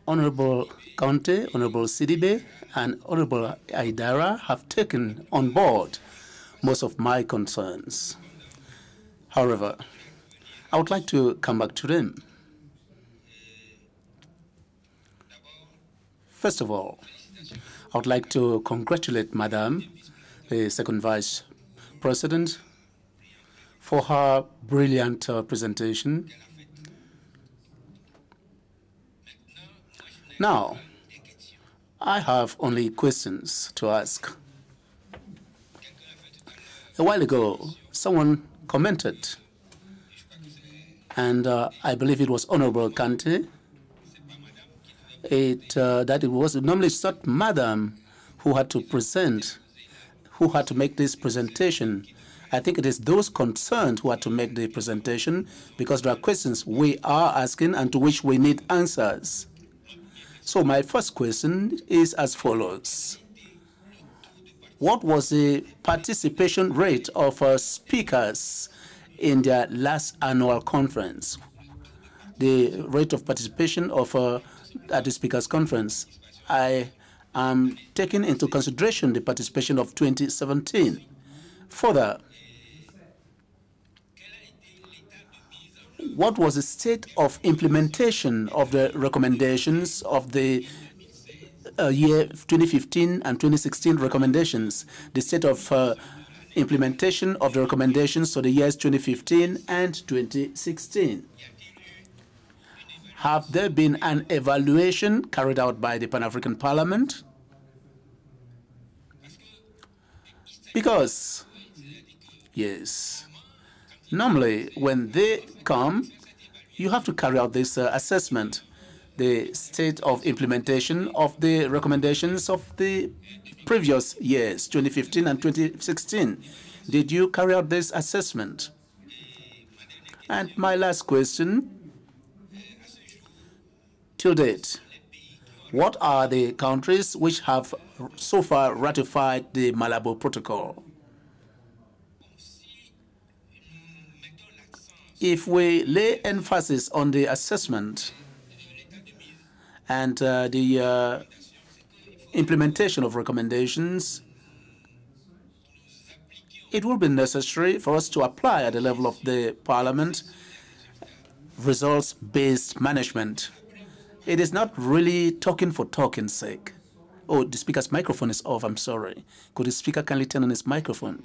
Honorable Conte, Honorable Sidibe, and Honorable Aidara have taken on board most of my concerns. However, I would like to come back to them. First of all, I would like to congratulate Madame, the second Vice President, for her brilliant presentation. Now, I have only questions to ask. A while ago, someone commented, and I believe it was Honorable Kante, that it was normally it's not Madam who had to present, who had to make this presentation. I think it is those concerned who had to make the presentation because there are questions we are asking and to which we need answers. So my first question is as follows. What was the participation rate of speakers in their last annual conference? The rate of participation of at the Speakers' Conference. I am taking into consideration the participation of 2017. Further, what was the state of implementation of the recommendations of the year 2015 and 2016 recommendations, the state of implementation of the recommendations for the years 2015 and 2016? Have there been an evaluation carried out by the Pan-African Parliament? Because, yes, normally when they come, you have to carry out this assessment, the state of implementation of the recommendations of the previous years, 2015 and 2016. Did you carry out this assessment? And my last question, till date, what are the countries which have so far ratified the Malabo Protocol? If we lay emphasis on the assessment and the implementation of recommendations, it will be necessary for us to apply at the level of the Parliament results-based management. It is not really talking for talking's sake. Oh, the speaker's microphone is off. I'm sorry. Could the speaker kindly turn on his microphone?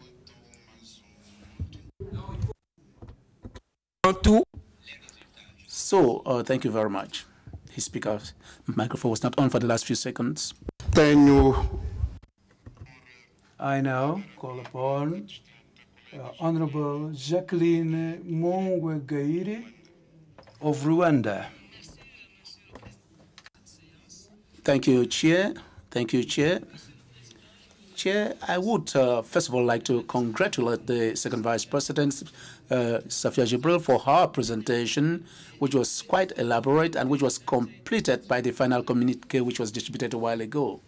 So, thank you very much. His speaker's microphone was not on for the last few seconds. I now call upon Honorable Jacqueline Mongwe of Rwanda. Thank you, Chair. Thank you, Chair. Chair, I would first of all like to congratulate the Second Vice President, Safia Jibril, for her presentation, which was quite elaborate and which was completed by the final communique which was distributed a while ago.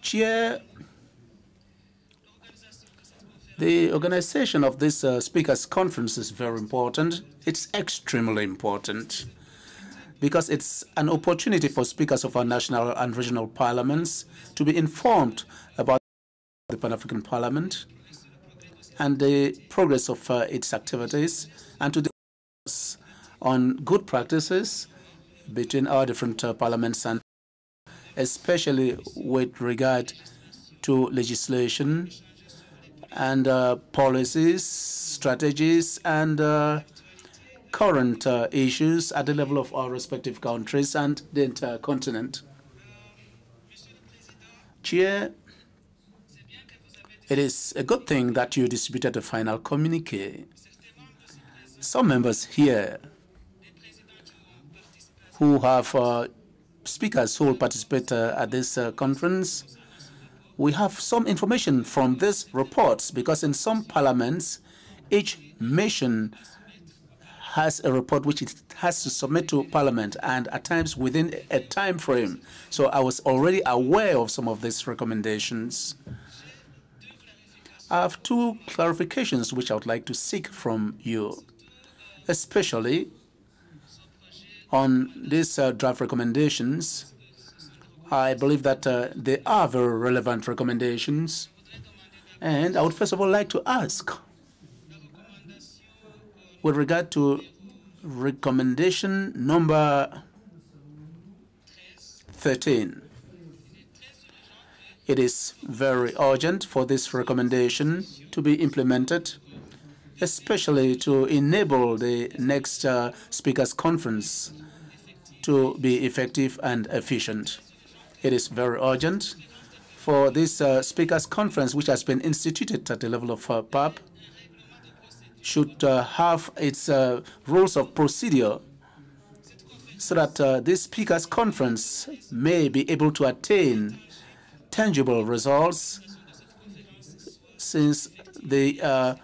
Chair, the organization of this Speakers' Conference is very important. It's extremely important because it's an opportunity for speakers of our national and regional parliaments to be informed about the Pan-African Parliament and the progress of its activities, and to discuss on good practices between our different parliaments, and especially with regard to legislation and policies, strategies, and current issues at the level of our respective countries and the entire continent. Chair, it is a good thing that you distributed the final communique. Some members here who have speakers who will participate at this conference, we have some information from these reports, because in some parliaments, each mission has a report which it has to submit to Parliament, and at times within a time frame. So I was already aware of some of these recommendations. I have two clarifications which I would like to seek from you, especially on these draft recommendations. I believe that they are very relevant recommendations, and I would first of all like to ask, with regard to recommendation number 13, it is very urgent for this recommendation to be implemented, especially to enable the next Speakers' Conference to be effective and efficient. It is very urgent for this Speakers' Conference, which has been instituted at the level of PAP, should have its rules of procedure, so that this Speakers' Conference may be able to attain tangible results, since the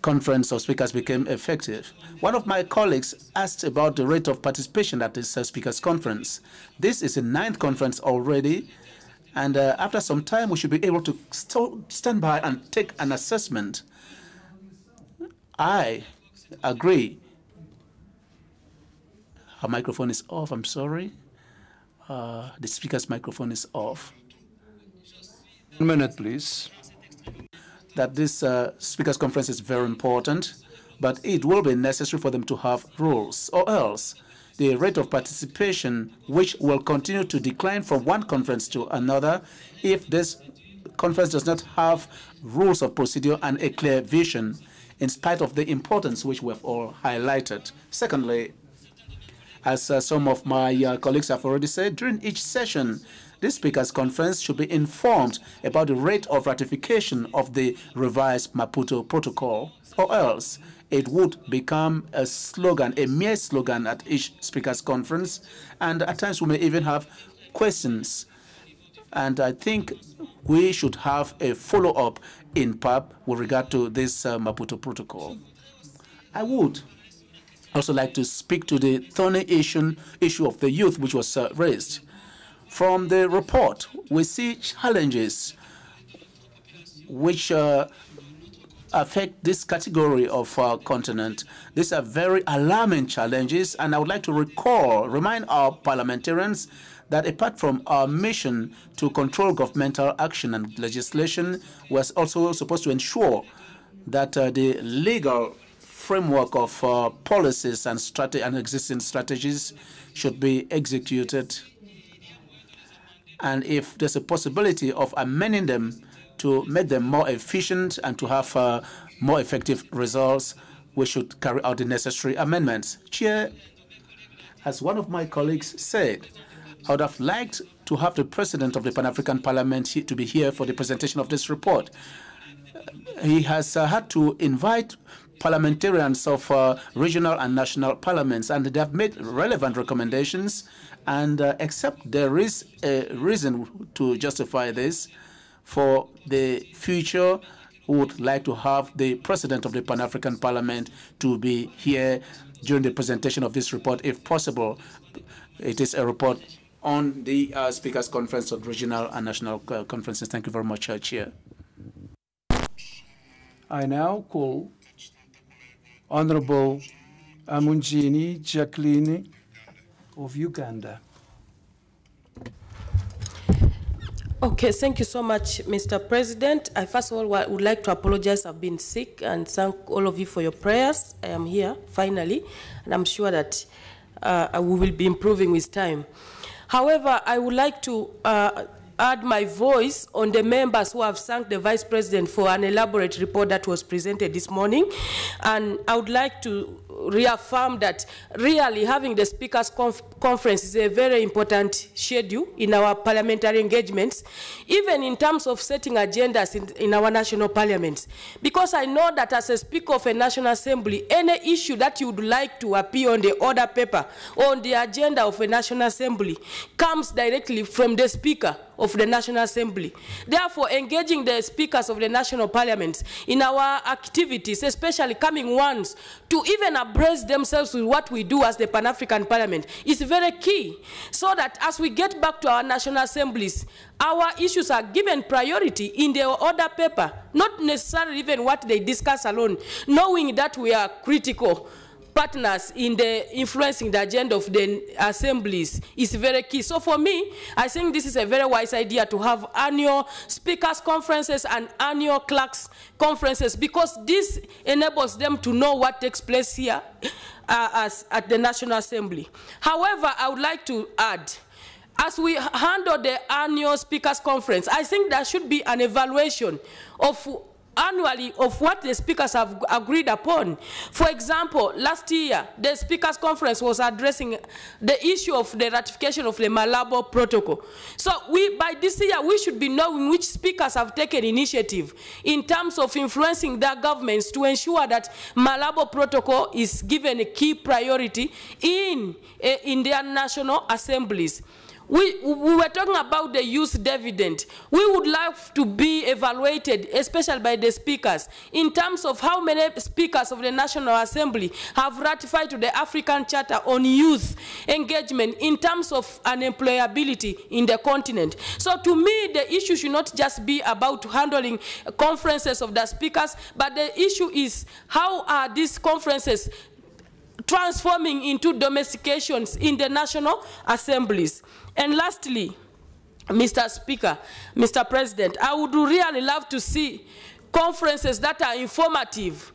Conference of Speakers became effective. One of my colleagues asked about the rate of participation at this Speakers' Conference. This is the 9th conference already, and after some time we should be able to stand by and take an assessment. I agree. Her microphone is off, I'm sorry. The speaker's microphone is off. 1 minute, please. That this Speakers' Conference is very important, but it will be necessary for them to have rules, or else the rate of participation, which will continue to decline from one conference to another, if this conference does not have rules of procedure and a clear vision, in spite of the importance which we have all highlighted. Secondly, as some of my colleagues have already said, during each session, this Speakers' Conference should be informed about the rate of ratification of the revised Maputo Protocol, or else it would become a slogan, a mere slogan at each Speakers' Conference, and at times we may even have questions. And I think we should have a follow-up in PAP with regard to this Maputo Protocol. I would also like to speak to the thorny issue of the youth, which was raised. From the report, we see challenges which affect this category of our continent. These are very alarming challenges, and I would like to remind our parliamentarians that apart from our mission to control governmental action and legislation, we're also supposed to ensure that the legal framework of policies and existing strategies should be executed. And if there's a possibility of amending them to make them more efficient and to have more effective results, we should carry out the necessary amendments. Chair, as one of my colleagues said, I would have liked to have the President of the Pan-African Parliament to be here for the presentation of this report. He has had to invite parliamentarians of regional and national parliaments, and they have made relevant recommendations. And except there is a reason to justify this, for the future, we would like to have the President of the Pan-African Parliament to be here during the presentation of this report, if possible. It is a report on the Speakers' Conference of Regional and National Conferences. Thank you very much, Chair. I now call Honorable Amunjini Jacqueline of Uganda. Okay, thank you so much, Mr. President. I first of all would like to apologize. I've been sick, and thank all of you for your prayers. I am here, finally, and I'm sure that we will be improving with time. However, I would like to add my voice on the members who have thanked the Vice President for an elaborate report that was presented this morning. And I would like to reaffirm that really having the Speakers' Conference is a very important schedule in our parliamentary engagements, even in terms of setting agendas in our national parliaments. Because I know that as a Speaker of a National Assembly, any issue that you would like to appear on the order paper or on the agenda of a National Assembly comes directly from the Speaker of the National Assembly. Therefore, engaging the speakers of the national parliaments in our activities, especially coming ones, to even abreast themselves with what we do as the Pan-African Parliament is very key, so that as we get back to our national assemblies, our issues are given priority in their order paper, not necessarily even what they discuss alone, knowing that we are critical partners in the influencing the agenda of the assemblies is very key. So for me, I think this is a very wise idea to have annual speakers conferences and annual clerks conferences, because this enables them to know what takes place here at the National Assembly. However, I would like to add, as we handle the annual speakers conference, I think there should be an evaluation of annually of what the speakers have agreed upon. For example, last year, the Speakers' Conference was addressing the issue of the ratification of the Malabo Protocol. So by this year, we should be knowing which speakers have taken initiative in terms of influencing their governments to ensure that Malabo Protocol is given a key priority in their national assemblies. We were talking about the youth dividend. We would like to be evaluated, especially by the speakers, in terms of how many speakers of the National Assembly have ratified to the African Charter on youth engagement in terms of unemployability in the continent. So to me, the issue should not just be about handling conferences of the speakers, but the issue is how are these conferences transforming into domestications in the national assemblies. And lastly, Mr. Speaker, Mr. President, I would really love to see conferences that are informative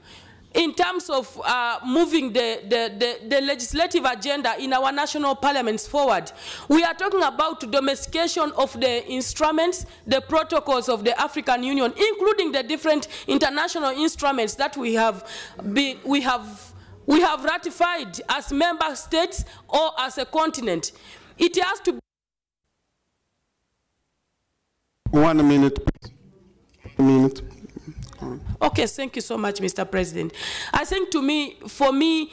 in terms of moving the legislative agenda in our national parliaments forward. We are talking about domestication of the instruments, the protocols of the African Union, including the different international instruments that we have ratified as member states or as a continent. It has to be 1 minute. 1 minute. Okay, thank you so much, Mr. President. I think for me,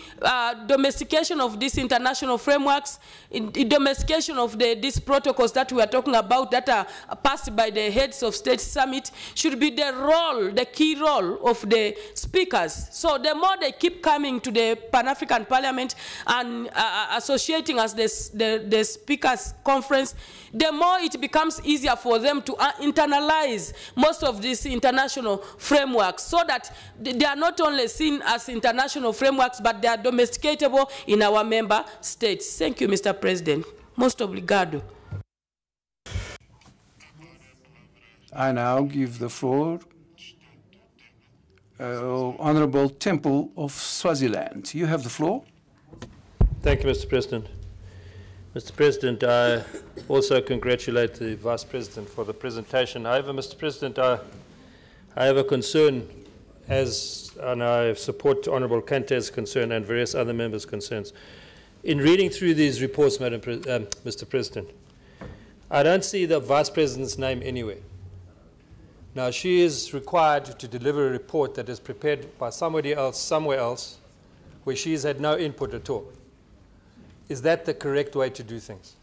domestication of these international frameworks, domestication of these protocols that we are talking about that are passed by the heads of state summit should be the key role of the speakers. So the more they keep coming to the Pan-African Parliament and associating as the speakers conference, the more it becomes easier for them to internalize most of these international frameworks, so that they are not only seen as international frameworks, but they are domesticatable in our member states. Thank you, Mr. President. Most obrigado. I now give the floor Honorable Temple of Swaziland. You have the floor. Thank you, Mr. President. Mr. President, I also congratulate the Vice President for the presentation. However, Mr. President, I have a concern, and I support Honourable Kante's concern and various other members' concerns. In reading through these reports, Mr. President, I don't see the Vice President's name anywhere. Now, she is required to deliver a report that is prepared by somebody else, somewhere else, where she's had no input at all. Is that the correct way to do things?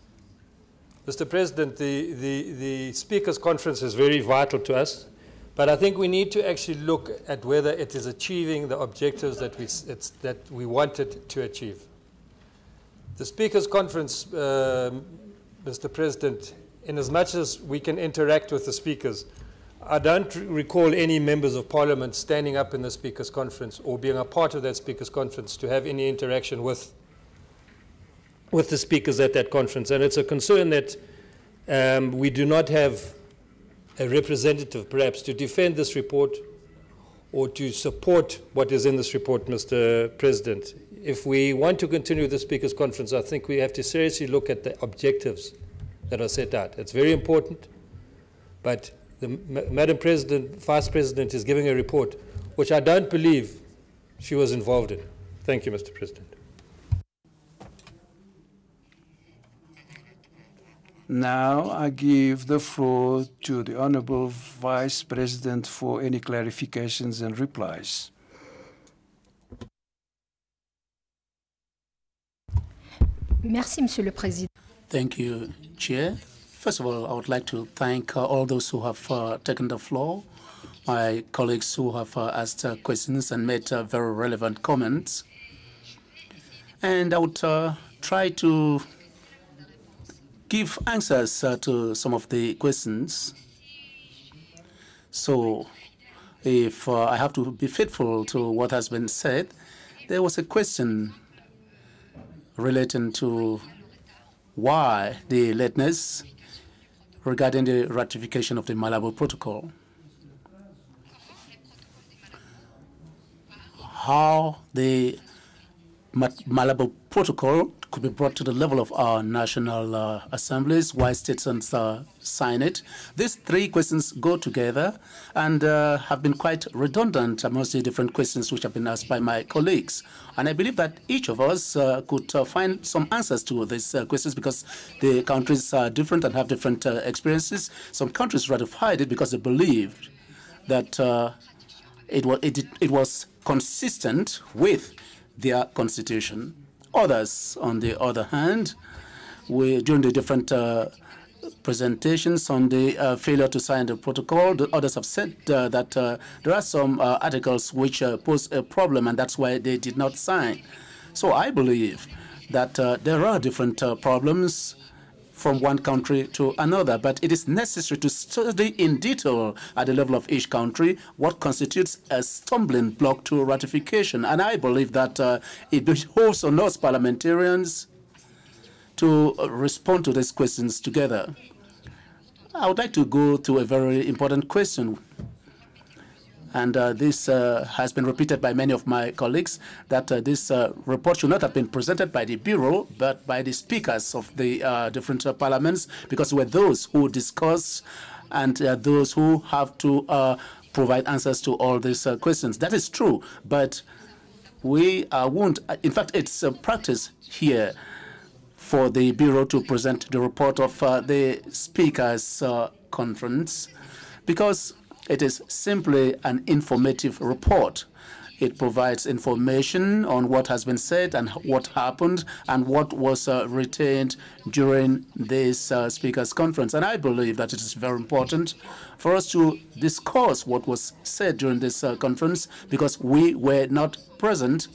Mr. President, the Speakers' Conference is very vital to us, but I think we need to actually look at whether it is achieving the objectives that we wanted to achieve. The Speakers' Conference, Mr. President, in as much as we can interact with the speakers, I don't recall any members of Parliament standing up in the Speakers' Conference or being a part of that Speakers' Conference to have any interaction with the speakers at that conference. And it's a concern that we do not have a representative, perhaps, to defend this report or to support what is in this report, Mr. President. If we want to continue the Speakers' Conference, I think we have to seriously look at the objectives that are set out. It's very important, but Madam President, Vice President is giving a report which I don't believe she was involved in. Thank you, Mr. President. Now I give the floor to the Honorable Vice President for any clarifications and replies. Merci, Monsieur le Président. Thank you, Chair. First of all, I would like to thank all those who have taken the floor, my colleagues who have asked questions and made very relevant comments. And I would try to give answers to some of the questions. So if I have to be faithful to what has been said, there was a question relating to why the lateness regarding the ratification of the Malabo Protocol. How the Malabo Protocol could be brought to the level of our national assemblies, why citizens sign it. These three questions go together and have been quite redundant amongst the different questions which have been asked by my colleagues. And I believe that each of us could find some answers to these questions because the countries are different and have different experiences. Some countries ratified it because they believed that it was consistent with their constitution. Others, on the other hand, during the different presentations on the failure to sign the protocol, the others have said that there are some articles which pose a problem, and that's why they did not sign. So I believe that there are different problems from one country to another, but it is necessary to study in detail at the level of each country what constitutes a stumbling block to ratification. And I believe that it behoves on us parliamentarians to respond to these questions together. I would like to go to a very important question. And this has been repeated by many of my colleagues, that this report should not have been presented by the Bureau, but by the speakers of the different parliaments, because we're those who discuss and those who have to provide answers to all these questions. That is true, but we won't. In fact, it's a practice here for the Bureau to present the report of the Speakers' Conference, because it is simply an informative report. It provides information on what has been said and what happened and what was retained during this Speakers' Conference. And I believe that it is very important for us to discuss what was said during this conference, because we were not present.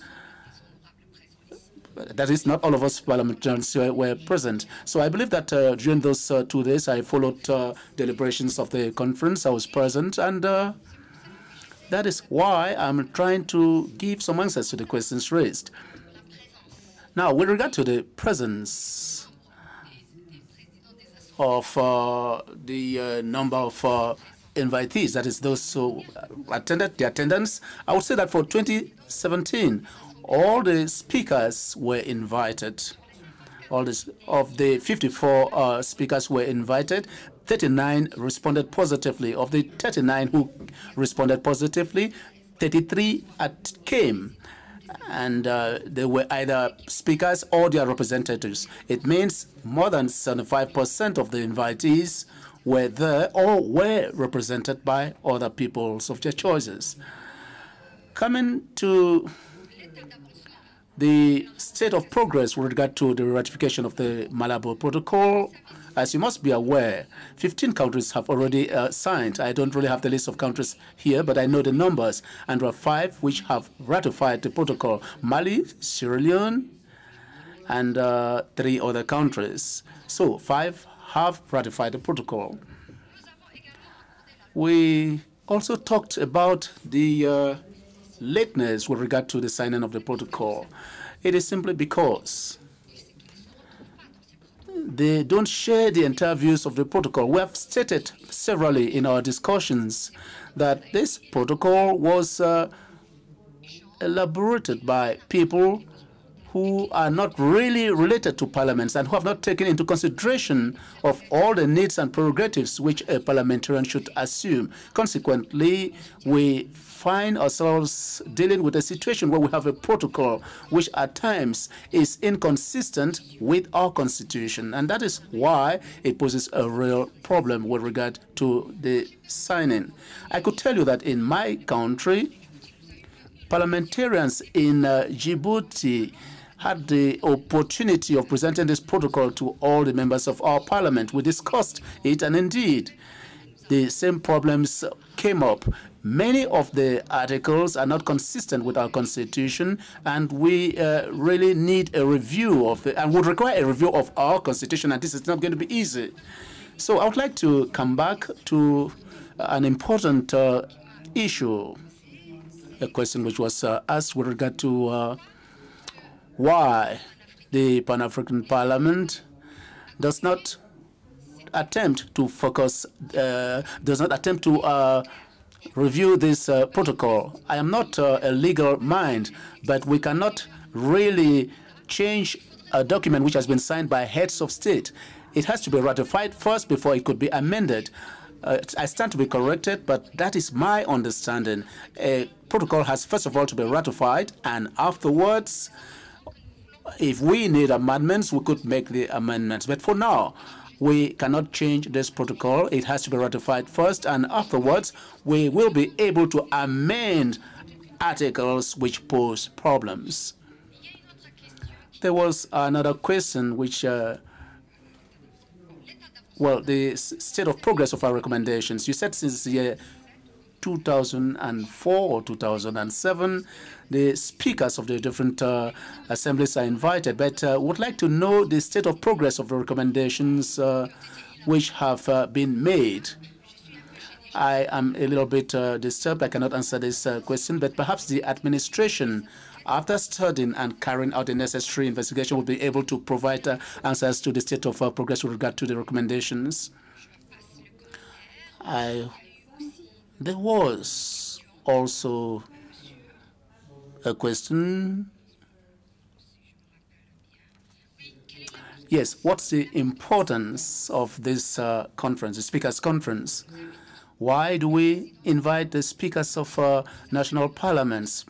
That is, not all of us parliamentarians were present. So I believe that during those 2 days, I followed deliberations of the conference. I was present, and that is why I'm trying to give some answers to the questions raised. Now, with regard to the presence of the number of invitees, that is those who attended, the attendance, I would say that for 2017, all the speakers were invited. All this, of the 54 speakers were invited, 39 responded positively. Of the 39 who responded positively, 33 came. and they were either speakers or their representatives. It means more than 75% of the invitees were there or were represented by other peoples of their choices. Coming to the state of progress with regard to the ratification of the Malabo Protocol, as you must be aware, 15 countries have already signed. I don't really have the list of countries here, but I know the numbers. And there are 5 which have ratified the protocol: Mali, Sierra Leone, and 3 other countries. So 5 have ratified the protocol. We also talked about the lateness with regard to the signing of the protocol. It is simply because they don't share the entire views of the protocol. We have stated severally in our discussions that this protocol was elaborated by people who are not really related to parliaments and who have not taken into consideration of all the needs and prerogatives which a parliamentarian should assume. Consequently, we find ourselves dealing with a situation where we have a protocol which at times is inconsistent with our constitution, and that is why it poses a real problem with regard to the signing. I could tell you that in my country, parliamentarians in Djibouti had the opportunity of presenting this protocol to all the members of our parliament. We discussed it, and indeed, the same problems came up. Many of the articles are not consistent with our constitution, and we really need a review of it, and would require a review of our constitution, and this is not going to be easy. So I would like to come back to an important issue, a question which was asked with regard to why the Pan-African Parliament does not attempt to focus, does not attempt to review this protocol. I am not a legal mind, but we cannot really change a document which has been signed by heads of state. It has to be ratified first before it could be amended. I stand to be corrected, but that is my understanding. A protocol has first of all to be ratified, and afterwards, if we need amendments, we could make the amendments. But for now, we cannot change this protocol. It has to be ratified first, and afterwards, we will be able to amend articles which pose problems. There was another question which, well, the state of progress of our recommendations. You said since the year 2004 or 2007, the speakers of the different assemblies are invited, but would like to know the state of progress of the recommendations which have been made. I am a little bit disturbed. I cannot answer this question, but perhaps the administration, after studying and carrying out the necessary investigation, will be able to provide answers to the state of progress with regard to the recommendations. There was also a question. Yes, what's the importance of this conference, the Speakers' Conference? Why do we invite the speakers of national parliaments?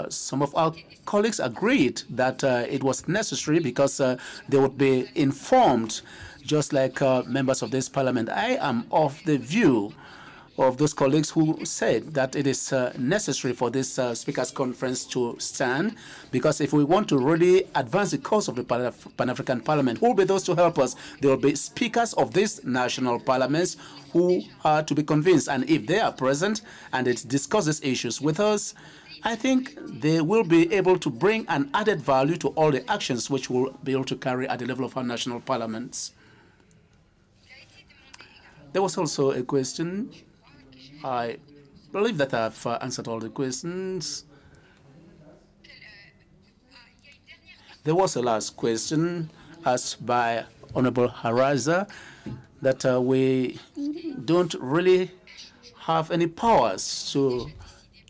Some of our colleagues agreed that it was necessary because they would be informed just like members of this parliament. I am of the view of those colleagues who said that it is necessary for this Speakers' Conference to stand, because if we want to really advance the cause of the Pan-African Parliament, who will be those to help us? There will be speakers of these national parliaments who are to be convinced, and if they are present and it discusses issues with us, I think they will be able to bring an added value to all the actions which we'll be able to carry at the level of our national parliaments. There was also a question. I believe that I've answered all the questions. There was a last question asked by Honorable Haraza that we don't really have any powers to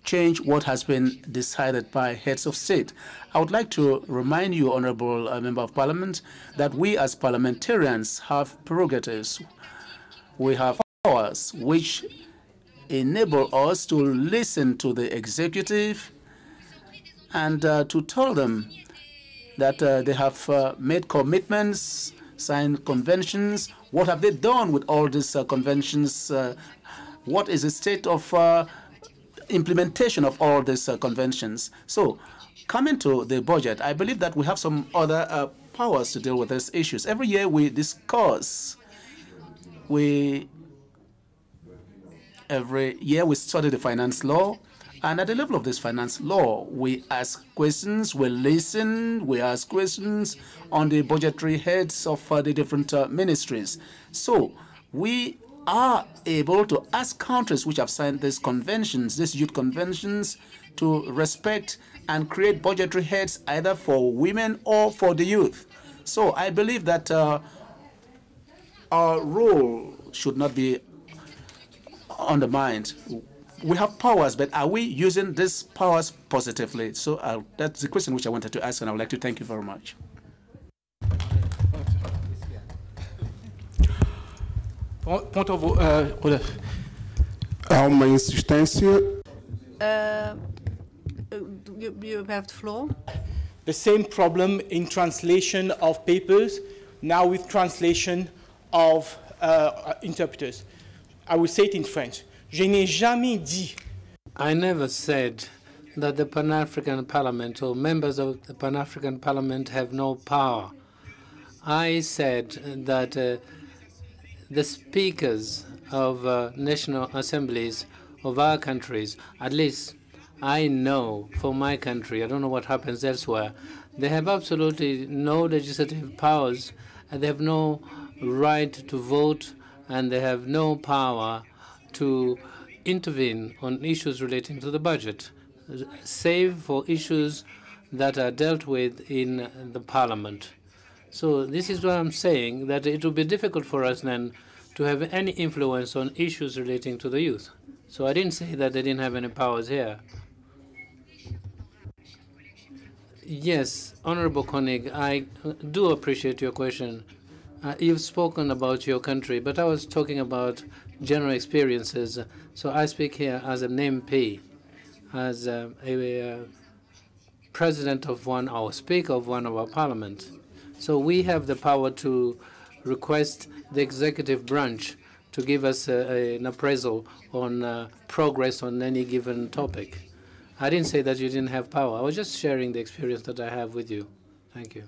change what has been decided by heads of state. I would like to remind you, Honorable Member of Parliament, that we as parliamentarians have prerogatives. We have powers which enable us to listen to the executive and to tell them that they have made commitments, signed conventions. What have they done with all these conventions? What is the state of implementation of all these conventions? So, coming to the budget, I believe that we have some other powers to deal with these issues. Every year we discuss, every year we study the finance law, and at the level of this finance law, we ask questions, we listen, we ask questions on the budgetary heads of the different ministries. So we are able to ask countries which have signed these conventions, these youth conventions, to respect and create budgetary heads either for women or for the youth. So I believe that our role should not be undermined. We have powers, but are we using these powers positively? So that's the question which I wanted to ask, and I would like to thank you very much. Há uma insistência. You have the floor. The same problem in translation of papers, now with translation of interpreters. I will say it in French. Je n'ai jamais dit. I never said that the Pan-African Parliament or members of the Pan-African Parliament have no power. I said that the speakers of national assemblies of our countries, at least I know for my country, I don't know what happens elsewhere, they have absolutely no legislative powers, and they have no right to vote, and they have no power to intervene on issues relating to the budget, save for issues that are dealt with in the parliament. So this is what I'm saying, that it will be difficult for us then to have any influence on issues relating to the youth. So I didn't say that they didn't have any powers here. Yes, Honorable Koenig, I do appreciate your question. You've spoken about your country, but I was talking about general experiences. So I speak here as an MP, as a president of one, or speaker of one of our parliament. So we have the power to request the executive branch to give us an appraisal on progress on any given topic. I didn't say that you didn't have power. I was just sharing the experience that I have with you. Thank you.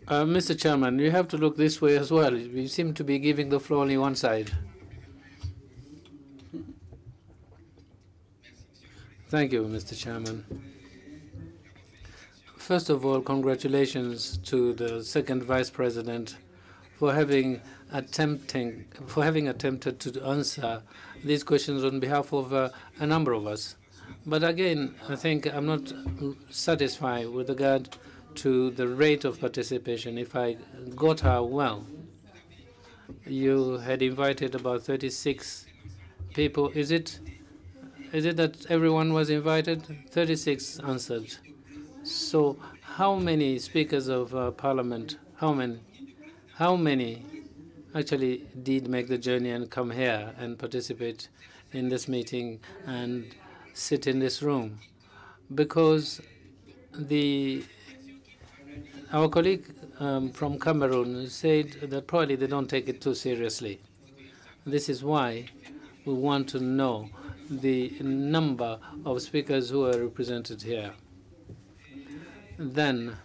Mr. Chairman, you have to look this way as well. You seem to be giving the floor only one side. Thank you, Mr. Chairman. First of all, congratulations to the second Vice President for having attempted to answer these questions on behalf of a number of us. But again, I think I'm not satisfied with regard to the rate of participation. If I got her well, you had invited about 36 people. Is it that everyone was invited? 36 answered. So how many speakers of parliament, how many actually did make the journey and come here and participate in this meeting and sit in this room? Because our colleague from Cameroon said that probably they don't take it too seriously. This is why we want to know the number of speakers who are represented here. Then,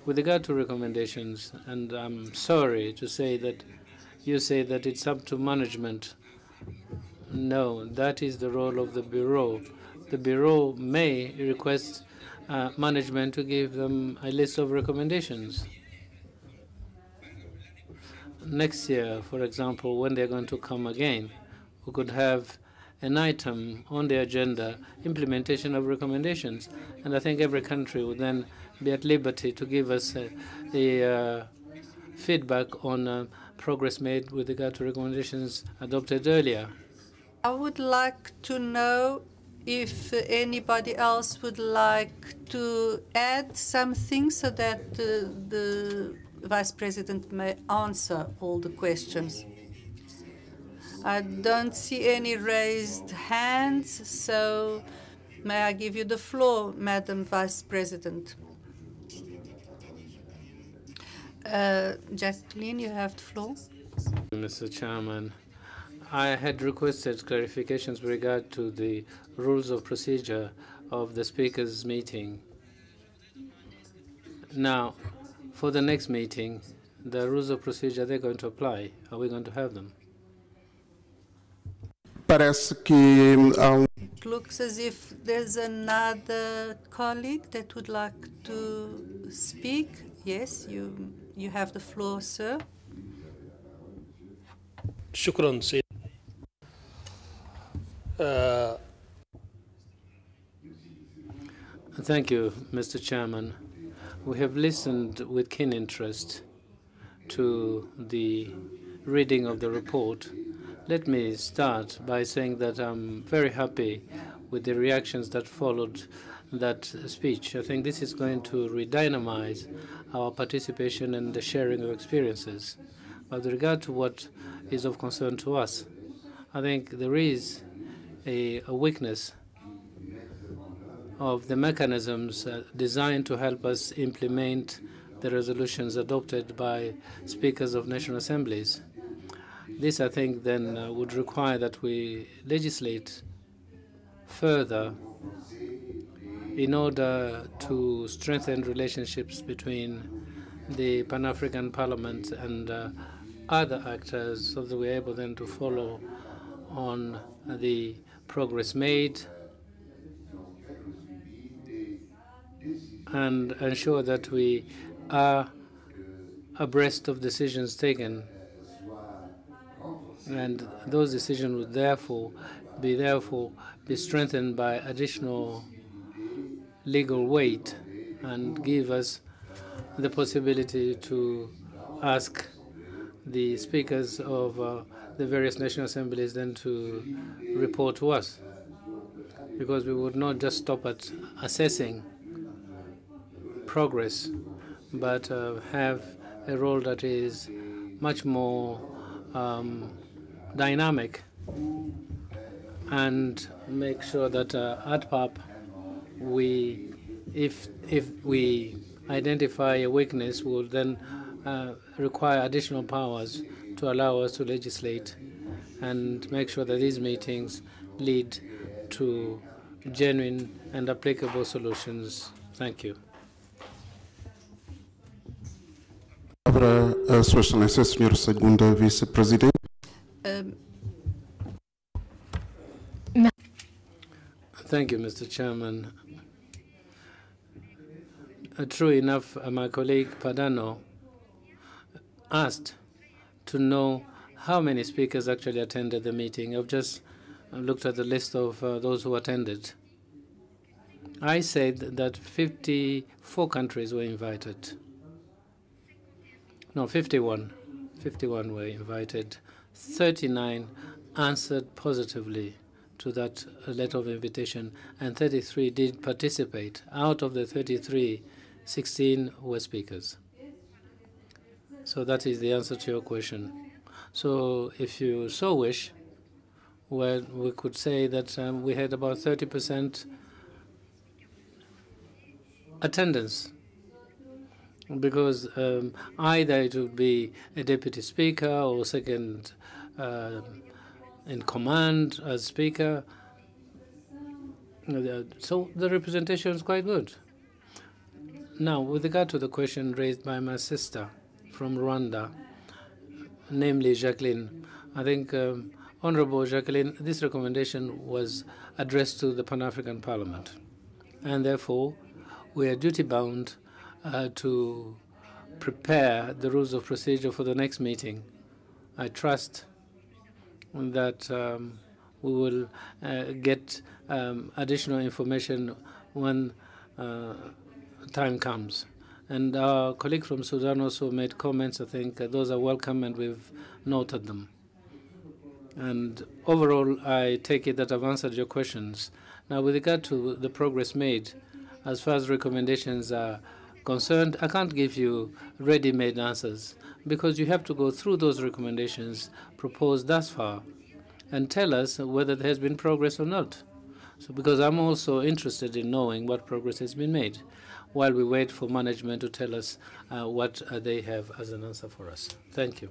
with regard to recommendations, and I'm sorry to say that you say that it's up to management. No, that is the role of the Bureau. The Bureau may request management to give them a list of recommendations. Next year, for example, when they're going to come again, we could have an item on the agenda, implementation of recommendations. And I think every country would then be at liberty to give us a feedback on progress made with regard to recommendations adopted earlier. I would like to know if anybody else would like to add something so that the Vice President may answer all the questions. I don't see any raised hands, so may I give you the floor, Madam Vice President? Jacqueline, you have the floor. Mr. Chairman, I had requested clarifications with regard to the rules of procedure of the Speaker's meeting. Now, for the next meeting, the rules of procedure, they're going to apply. Are we going to have them? It looks as if there's another colleague that would like to speak. Yes, you have the floor, sir. شكرا سيد. Thank you, Mr. Chairman. We have listened with keen interest to the reading of the report. Let me start by saying that I'm very happy with the reactions that followed that speech. I think this is going to redynamize our participation and the sharing of experiences. But with regard to what is of concern to us, I think there is a weakness of the mechanisms designed to help us implement the resolutions adopted by speakers of national assemblies. This, I think, then would require that we legislate further in order to strengthen relationships between the Pan-African Parliament and other actors, so that we're able then to follow on the progress made and ensure that we are abreast of decisions taken. And those decisions would therefore be strengthened by additional legal weight and give us the possibility to ask the speakers of the various national assemblies then to report to us, because we would not just stop at assessing progress, but have a role that is much more dynamic, and make sure that at PAP, if we identify a weakness, will then require additional powers to allow us to legislate and make sure that these meetings lead to genuine and applicable solutions. Thank you. Sua Excelência, Senhora Segunda Vice-Presidente. Thank you, Mr. Chairman. True enough, my colleague Padano asked to know how many speakers actually attended the meeting. I've just looked at the list of those who attended. I said that 54 countries were invited. No, 51. 51 were invited. 39 answered positively to that letter of invitation, and 33 did participate. Out of the 33, 16 were speakers. So that is the answer to your question. So if you so wish, well, we could say that we had about 30% attendance, because either it would be a deputy speaker or second in command as speaker. So the representation is quite good. Now, with regard to the question raised by my sister from Rwanda, namely Jacqueline, I think, Honorable Jacqueline, this recommendation was addressed to the Pan-African Parliament, and therefore we are duty-bound to prepare the rules of procedure for the next meeting. I trust that we will get additional information when time comes. And our colleague from Sudan also made comments. I think those are welcome, and we've noted them. And overall, I take it that I've answered your questions. Now, with regard to the progress made, as far as recommendations are concerned, I can't give you ready-made answers, because you have to go through those recommendations proposed thus far and tell us whether there has been progress or not. So, because I'm also interested in knowing what progress has been made, while we wait for management to tell us what they have as an answer for us. Thank you.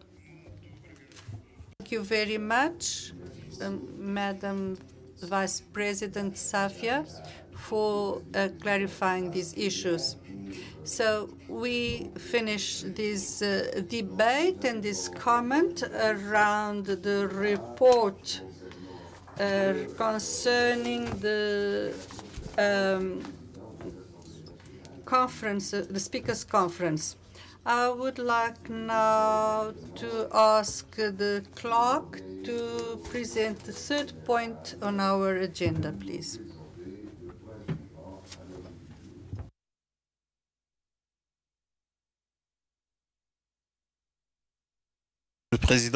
Thank you very much, Madam Vice President Safia, for clarifying these issues. So we finish this debate and this comment around the report concerning the conference, the Speakers' Conference. I would like now to ask the clerk to present the third point on our agenda, please. Thank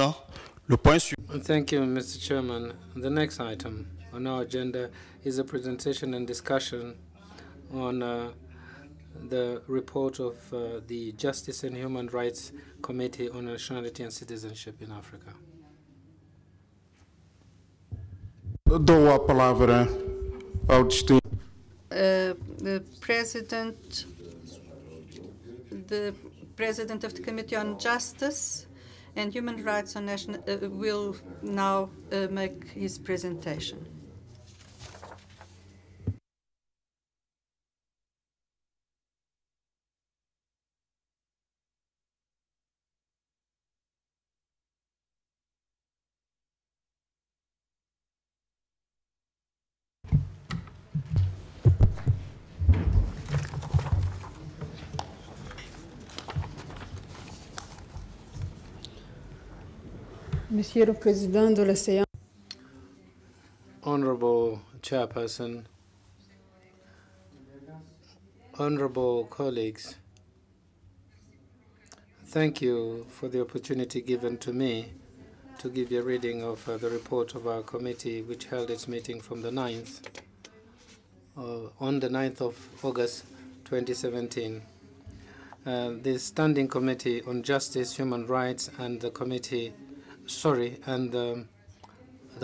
you, Mr. Chairman. The next item on our agenda is a presentation and discussion on the report of the Justice and Human Rights Committee on Nationality and Citizenship in Africa. Dou a palavra ao distinto. The President of the Committee on Justice and Human Rights on National will now make his presentation. Monsieur le Président de la séance. Honorable Chairperson, honorable colleagues, thank you for the opportunity given to me to give you a reading of the report of our committee, which held its meeting from the 9th, on the 9th of August 2017. The Standing Committee on Justice, Human Rights, and the Committee the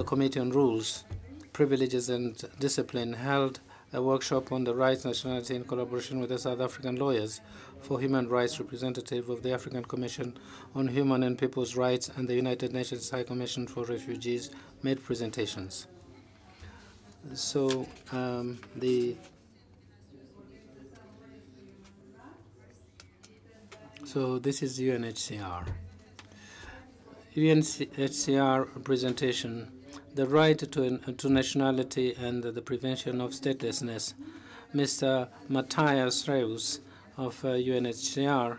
Committee on Rules, Privileges and Discipline held a workshop on the rights nationality in collaboration with the South African Lawyers for Human Rights representative of the African Commission on Human and People's Rights and the United Nations High Commission for Refugees made presentations. So this is UNHCR. UNHCR presentation, the right to nationality and the prevention of statelessness. Mr. Matthias Reus of UNHCR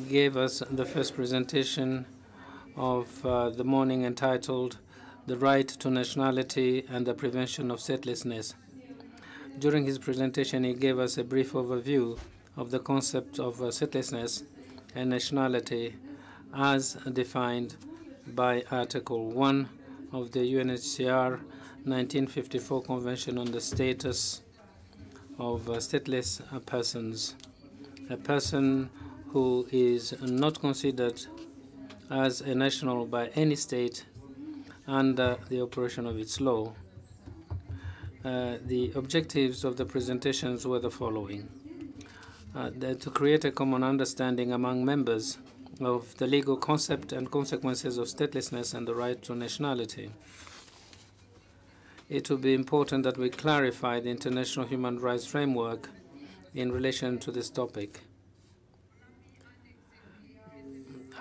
gave us the first presentation of the morning entitled The Right to Nationality and the Prevention of Statelessness. During his presentation, he gave us a brief overview of the concept of statelessness and nationality as defined by Article 1 of the UNHCR 1954 Convention on the Status of Stateless Persons. A person who is not considered as a national by any state under the operation of its law. The objectives of the presentations were the following. To create a common understanding among members of the legal concept and consequences of statelessness and the right to nationality. It will be important that we clarify the international human rights framework in relation to this topic.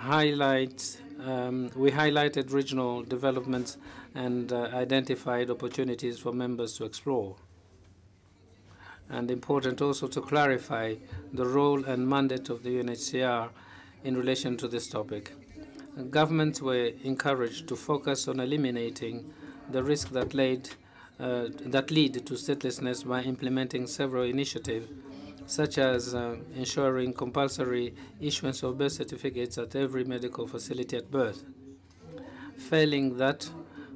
We highlighted regional developments and identified opportunities for members to explore. And important also to clarify the role and mandate of the UNHCR in relation to this topic. Governments were encouraged to focus on eliminating the risk that lead to statelessness by implementing several initiatives, such as ensuring compulsory issuance of birth certificates at every medical facility at birth. Failing that,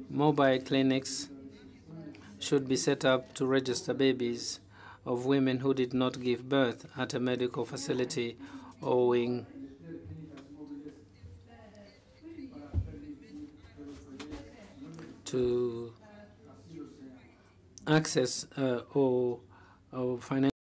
mobile clinics should be set up to register babies of women who did not give birth at a medical facility owing to access or financial